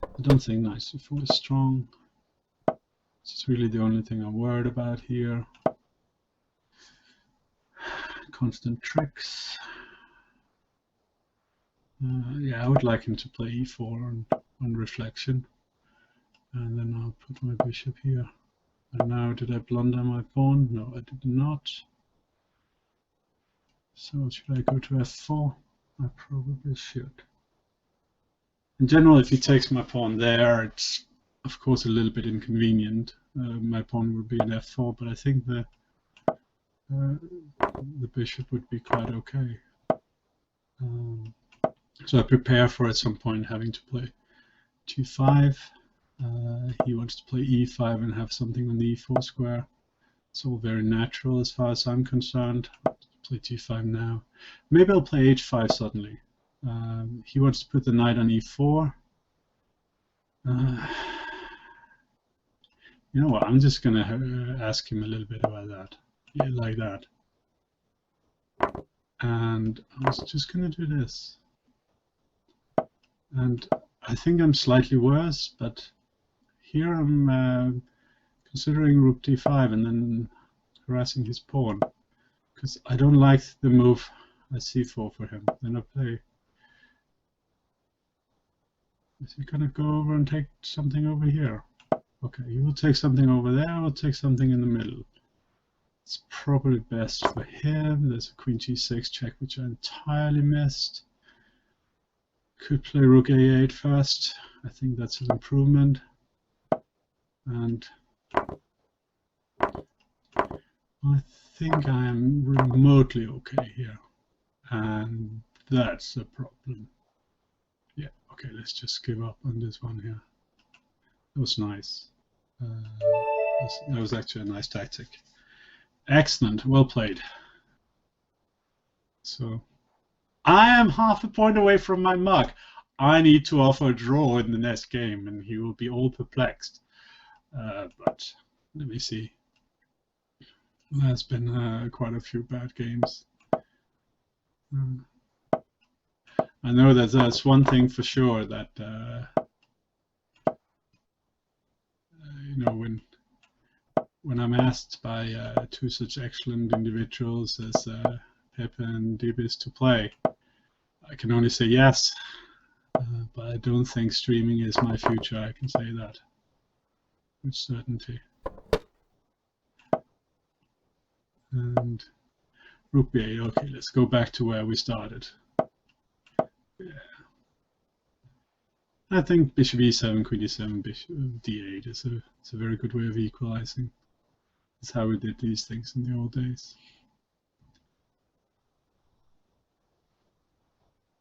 I don't think knight c4 is strong. It's really the only thing I'm worried about here. Constant tricks. Yeah, I would like him to play e4 on reflection. And then I'll put my bishop here. And now, did I blunder my pawn? No, I did not. So should I go to f4? I probably should. In general, if he takes my pawn there, it's of course a little bit inconvenient. My pawn would be in f4, but I think the bishop would be quite okay. So I prepare for at some point having to play g5. He wants to play e5 and have something on the e4 square. It's all very natural as far as I'm concerned. I'll play g5 now. Maybe I'll play h5 suddenly. He wants to put the knight on e4. You know what? I'm just going to ask him a little bit about that. Yeah, like that. And I was just going to do this. And I think I'm slightly worse, but here I'm considering rook d5 and then harassing his pawn, because I don't like the move I c4 for him. Then I play. Is he going to go over and take something over here? Okay, he will take something over there, I will take something in the middle. It's probably best for him. There's a queen g6 check, which I entirely missed. Could play rook a8 first. I think that's an improvement. And I think I am remotely okay here. And that's a problem. Yeah, okay, let's just give up on this one here. That was nice. That was actually a nice tactic. Excellent, well played. So I am half a point away from my mug. I need to offer a draw in the next game, and he will be all perplexed. But let me see. There's been quite a few bad games. I know that there's one thing for sure, that you know, when I'm asked by two such excellent individuals as Pep and Dibis to play, I can only say yes. But I don't think streaming is my future. I can say that with certainty. And Rook B8. Okay, let's go back to where we started. Yeah. I think Bishop E7, Queen E7, Bishop D8 is a very good way of equalizing. That's how we did these things in the old days.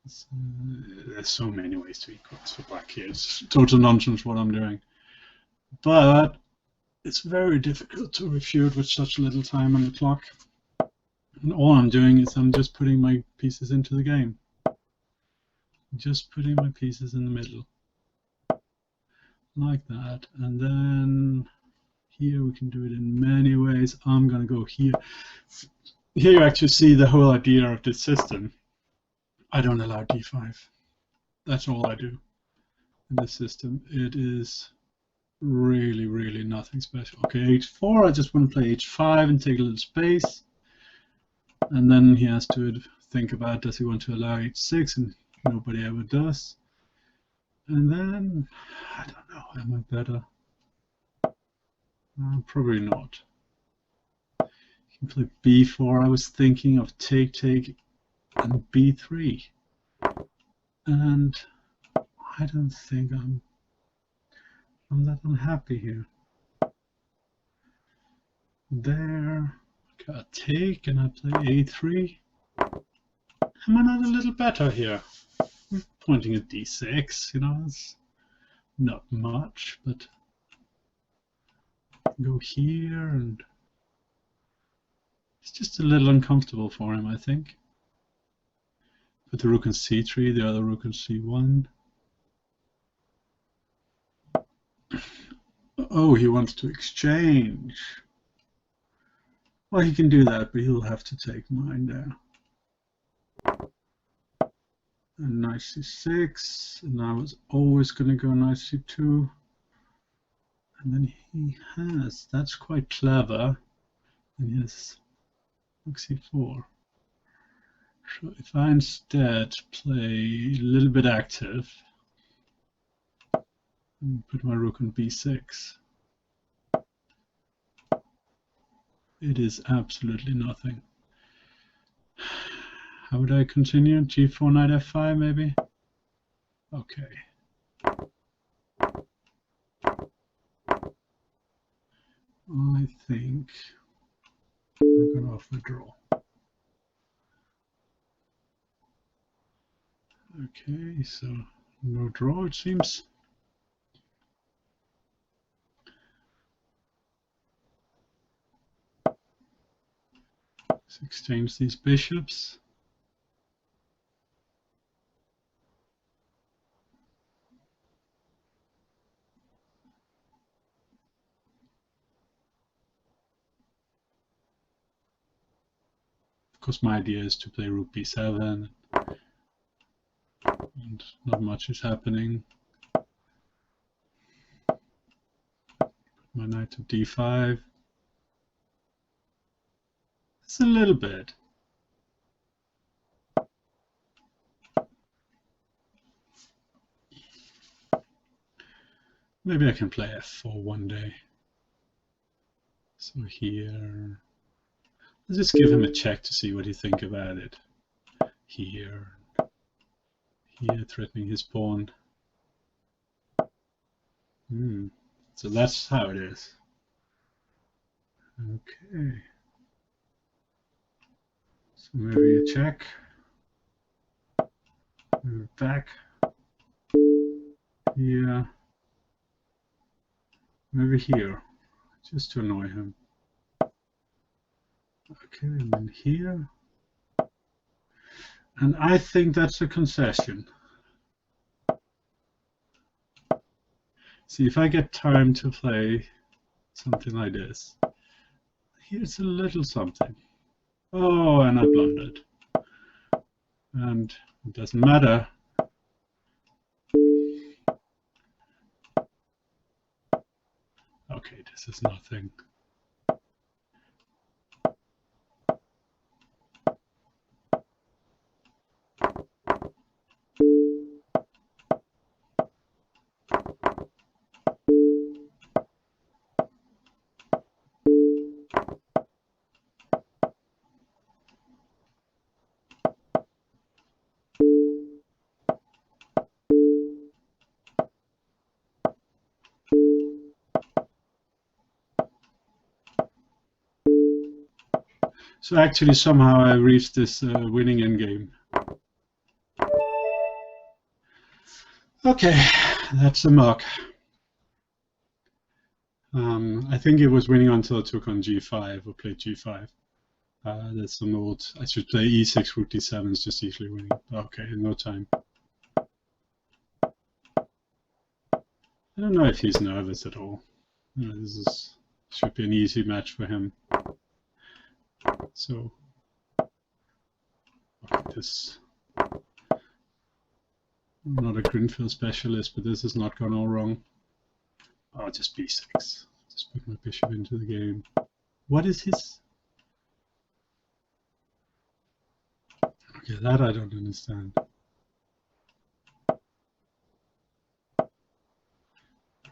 There's so many ways to equalize for black here. It's total nonsense what I'm doing. But it's very difficult to refute with such little time on the clock. And all I'm doing is I'm just putting my pieces into the game. Just putting my pieces in the middle. Like that. And then here we can do it in many ways. I'm going to go here. Here you actually see the whole idea of this system. I don't allow d5. That's all I do in this system. It is really, really nothing special. Okay, h4, I just want to play h5 and take a little space. And then he has to think about, does he want to allow h6, and nobody ever does. And then, I don't know, am I better? Probably not. You can play b4. I was thinking of take, and b3. And I don't think I'm that unhappy here. There, got take, and I play a3. Am I not a little better here? I'm pointing at d6, you know, it's not much, but go here, and it's just a little uncomfortable for him, I think. Put the rook on c3, the other rook on c1. Oh, he wants to exchange. Well, he can do that, but he'll have to take mine there. And knight c6, and I was always going to go knight c2. And then he has, that's quite clever, and he has rook c4. So if I instead play a little bit active, and put my rook on b6, it is absolutely nothing. How would I continue? g4, knight f5 maybe? Okay. I think I'm going to offer a draw. Okay, so no draw it seems. Let's exchange these bishops. Of course, my idea is to play rook b7, and not much is happening. My knight to d5. It's a little bit. Maybe I can play f4 one day. So here, let's just give him a check to see what he thinks about it. Here, threatening his pawn. So that's how it is. Okay. So maybe a check. Move it back. Here. Maybe here, just to annoy him. Okay, and then here. And I think that's a concession. See if I get time to play something like this. Here's a little something. Oh, and I blundered. And it doesn't matter. Okay, this is nothing. So actually somehow I reached this winning endgame. Okay, that's a mark. I think it was winning until I took on g5 or played g5. That's some old, I should play e6 rook d7 is just easily winning. Okay, no time. I don't know if he's nervous at all. This should be an easy match for him. So, okay, this. I'm not a Greenfield specialist, but this has not gone all wrong. Oh, just b6. Just put my bishop into the game. What is his? Okay, that I don't understand.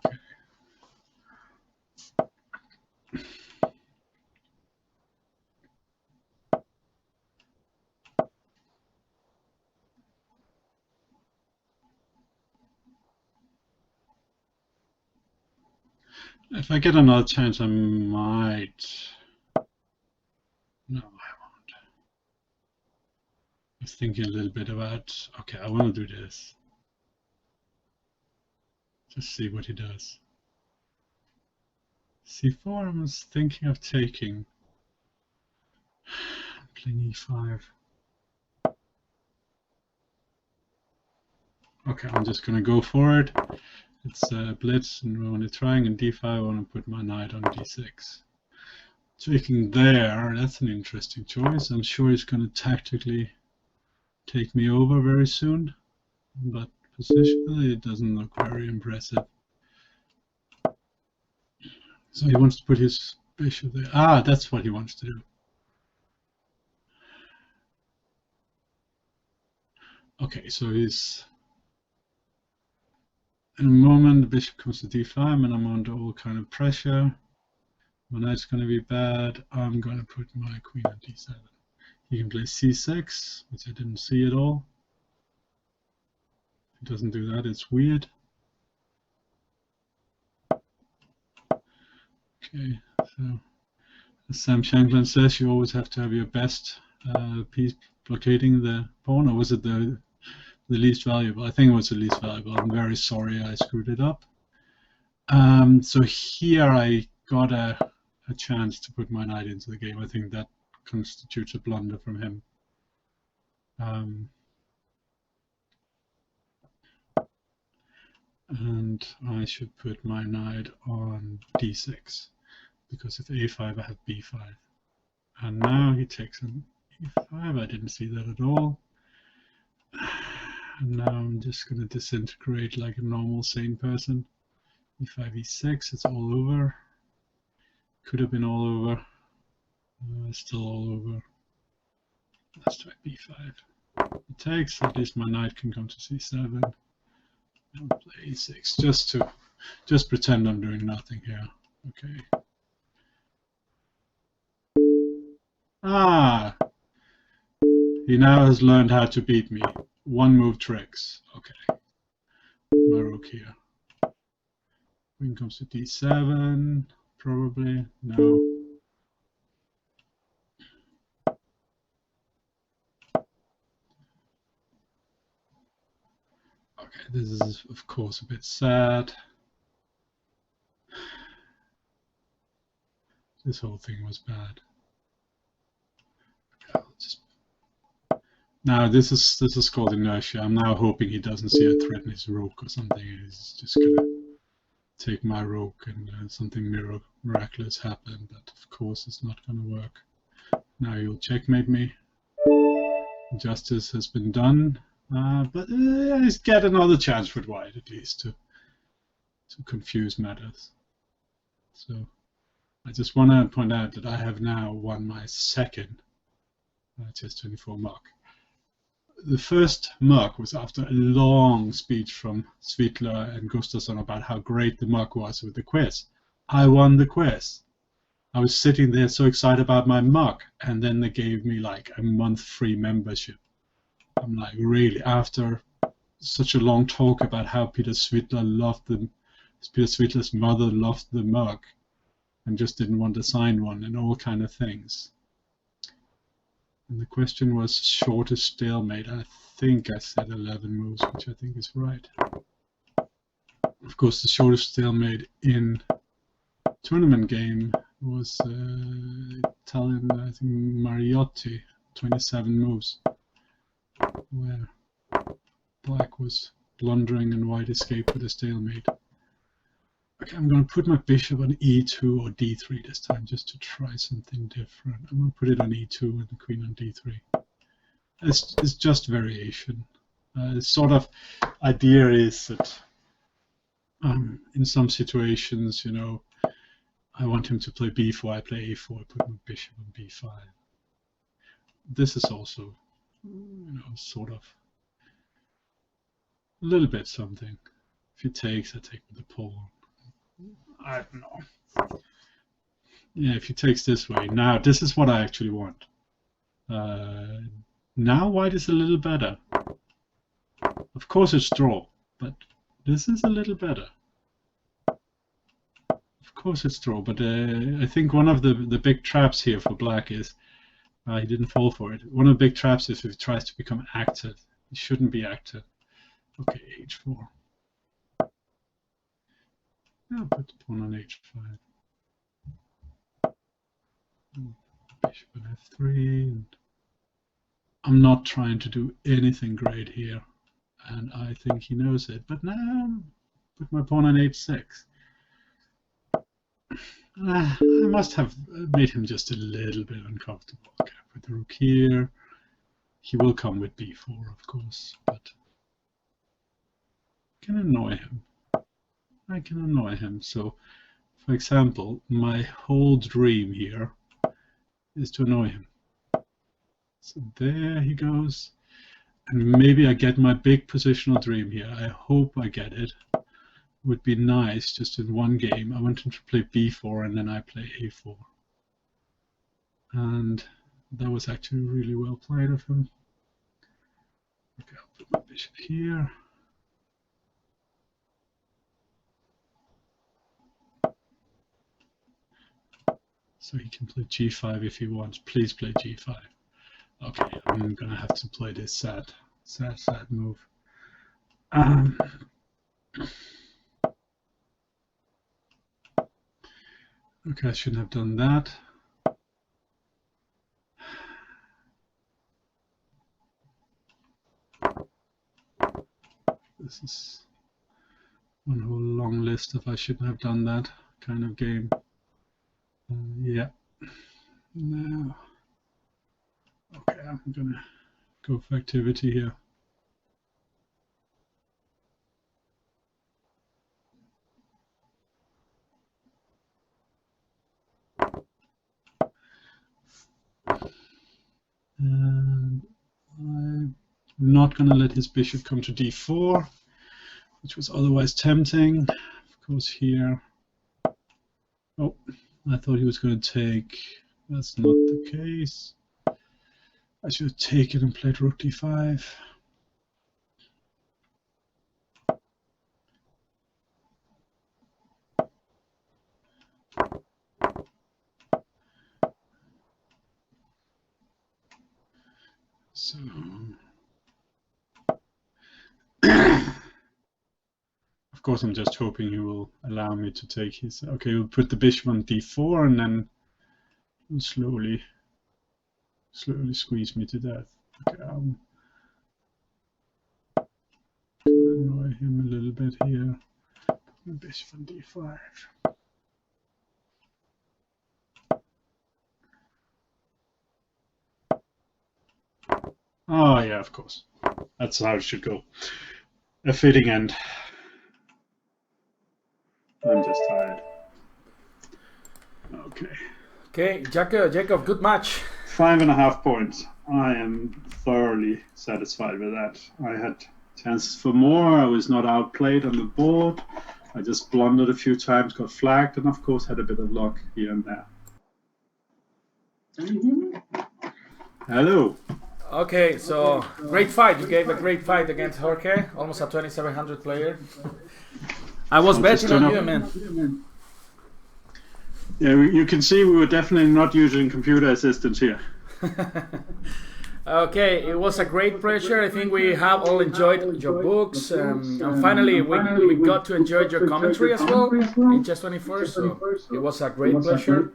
Okay. If I get another chance, I might. No, I won't. I was thinking a little bit about, okay, I want to do this. Just see what he does. c4, I was thinking of taking. Playing e5. Okay, I'm just going to go for it. It's blitz, and when it's trying in d5, I want to put my knight on d6. Taking there, that's an interesting choice. I'm sure he's going to tactically take me over very soon, but positionally it doesn't look very impressive. So he wants to put his bishop there. Ah, that's what he wants to do. Okay, so he's... In a moment, the bishop comes to d5, and I'm under all kind of pressure. My knight's going to be bad. I'm going to put my queen on d7. He can play c6, which I didn't see at all. If he doesn't do that, it's weird. Okay, so as Sam Shanklin says, you always have to have your best piece blockading the pawn, or was it the least valuable? I think it was the least valuable. I'm very sorry I screwed it up. So here I got a chance to put my knight into the game. I think that constitutes a blunder from him. And I should put my knight on d6, because if a5 I have b5. And now he takes on e5. I didn't see that at all. And now I'm just going to disintegrate like a normal sane person. e5, e6, it's all over. Could have been all over. Still all over. Let's try b5. It takes, at least my knight can come to c7. And play e6, just pretend I'm doing nothing here. Okay. Ah! He now has learned how to beat me. One move tricks. Okay. My rook here. Queen comes to d7, probably. No. Okay, this is of course a bit sad. This whole thing was bad. Okay, I'll just... Now this is called inertia. I'm now hoping he doesn't see a threat in his rook or something. He's just gonna take my rook and something miraculous happen, but of course it's not going to work. Now you'll checkmate me. Justice has been done, but I get another chance with white at least to confuse matters. So I just want to point out that I have now won my second chess 24 mark. The first mark was after a long speech from Svidler and Gustafsson about how great the mark was with the quiz. I won the quiz. I was sitting there so excited about my mark, and then they gave me like a month free membership. I'm like, really? After such a long talk about how Peter Svidler's mother loved the mark and just didn't want to sign one and all kind of things. And the question was shortest stalemate. I think I said 11 moves, which I think is right. Of course, the shortest stalemate in tournament game was Italian, I think, Mariotti, 27 moves, where black was blundering and white escaped with a stalemate. Okay, I'm going to put my bishop on e2 or d3 this time, just to try something different. I'm going to put it on e2 and the queen on d3. It's just variation. The sort of idea is that in some situations, you know, I want him to play b4, I play a4, I put my bishop on b5. This is also, you know, sort of a little bit something. If he takes, I take with the pawn. I don't know. Yeah, if he takes this way. Now, this is what I actually want. Now white is a little better. Of course it's draw, but this is a little better. Of course it's draw, but I think one of the big traps here for black is, he didn't fall for it. One of the big traps is if he tries to become active. He shouldn't be active. Okay, h4. I'll put the pawn on h5. Bishop on f3. And I'm not trying to do anything great here, and I think he knows it. But now, put my pawn on h6. I must have made him just a little bit uncomfortable. Okay, put the rook here. He will come with b4, of course, but I can annoy him. I can annoy him. So, for example, my whole dream here is to annoy him. So there he goes. And maybe I get my big positional dream here. I hope I get it. It would be nice just in one game. I want him to play b4 and then I play a4. And that was actually really well played of him. Okay, I'll put my bishop here. So he can play g5 if he wants. Please play g5. Okay, I'm gonna have to play this sad move. Okay, I shouldn't have done that. This is one whole long list of I shouldn't have done that kind of game. Yeah. Now, okay, I'm gonna go for activity here. And I'm not going to let his bishop come to d4, which was otherwise tempting. Of course, here. Oh, I thought he was going to take. That's not the case. I should have taken and played rook d5. So, of course, I'm just hoping he will allow me to take his. Okay, we'll put the bishop on d4 and then we'll slowly squeeze me to death. Okay, annoy him a little bit here. Bishop on d5. Oh yeah, of course. That's how it should go. A fitting end. I'm just tired. Okay. Okay, Jacob, good match. 5.5 points. I am thoroughly satisfied with that. I had chances for more. I was not outplayed on the board. I just blundered a few times, got flagged, and of course had a bit of luck here and there. Hello. Okay, so great fight. You gave a great fight against Jorge, almost a 2700 player. I was betting on you, man. Yeah, you can see we were definitely not using computer assistance here. Okay, it was a great pleasure. I think we have all enjoyed your books, and finally we got to enjoy your commentary as well in Chess 24. So it was a great pleasure.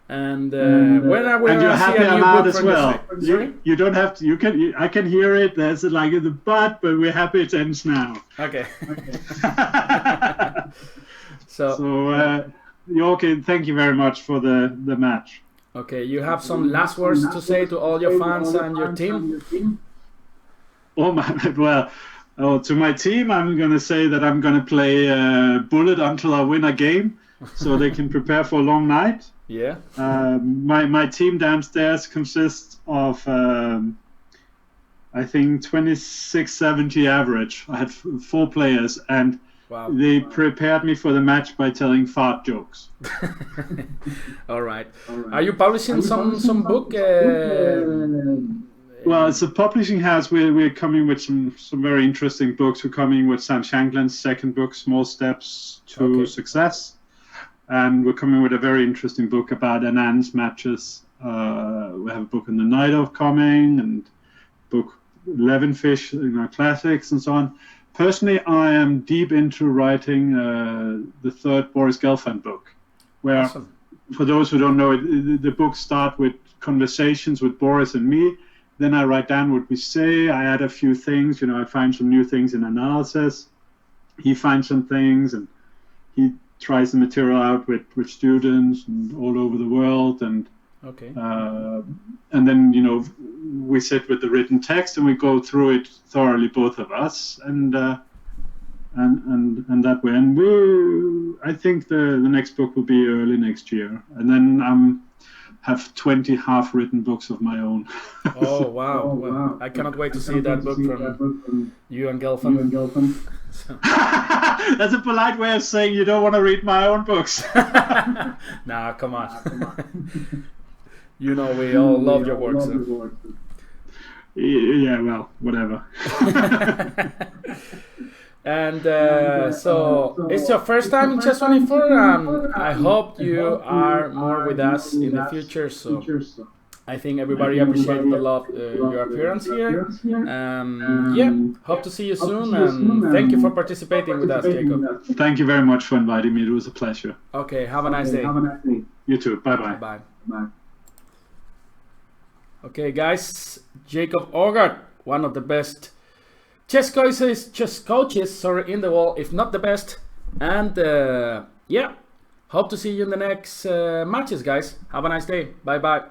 And when are we and you're happy I'm out as well. You don't have to. I can hear it. There's like in the butt, but we're happy it ends now. Okay. So Jorge, thank you very much for the match. Okay, you have some last words to say to all your fans and your team? Oh my, well, to my team, I'm going to say that I'm going to play Bullet until I win a game, so they can prepare for a long night. Yeah. My team downstairs consists of, I think, 2670 average. I had 4 players, and wow. They prepared me for the match by telling fart jokes. All right. Are you publishing some book? Well, it's a publishing house. We're coming with some very interesting books. We're coming with Sam Shankland's second book, Small Steps to Success. And we're coming with a very interesting book about Anand's matches. We have a book on the Night of coming, and book 11 Fish, classics and so on. Personally, I am deep into writing the third Boris Gelfand book, where, awesome. For those who don't know it, the books start with conversations with Boris and me. Then I write down what we say. I add a few things. I find some new things in analysis. He finds some things, and he tries the material out with students and all over the world. And and then we sit with the written text and we go through it thoroughly, both of us, and that way. And I think the next book will be early next year, and then have 20 half-written books of my own. Oh wow! I cannot wait to see that book from you and Gelfand. That's a polite way of saying you don't want to read my own books. Nah, come on. We all love your work. So. Yeah, well, whatever. And so it's your first time in Chess 24. I hope you are more with us in the future. So I think everybody appreciated a lot your appearance here. Hope to see you soon. And thank you for participating with us, Jacob. Thank you very much for inviting me. It was a pleasure. Okay, have a nice day. You too. Bye-bye. Bye. Okay, guys, Jacob Aagaard, one of the best chess coaches in the world, if not the best. And hope to see you in the next matches, guys. Have a nice day. Bye-bye.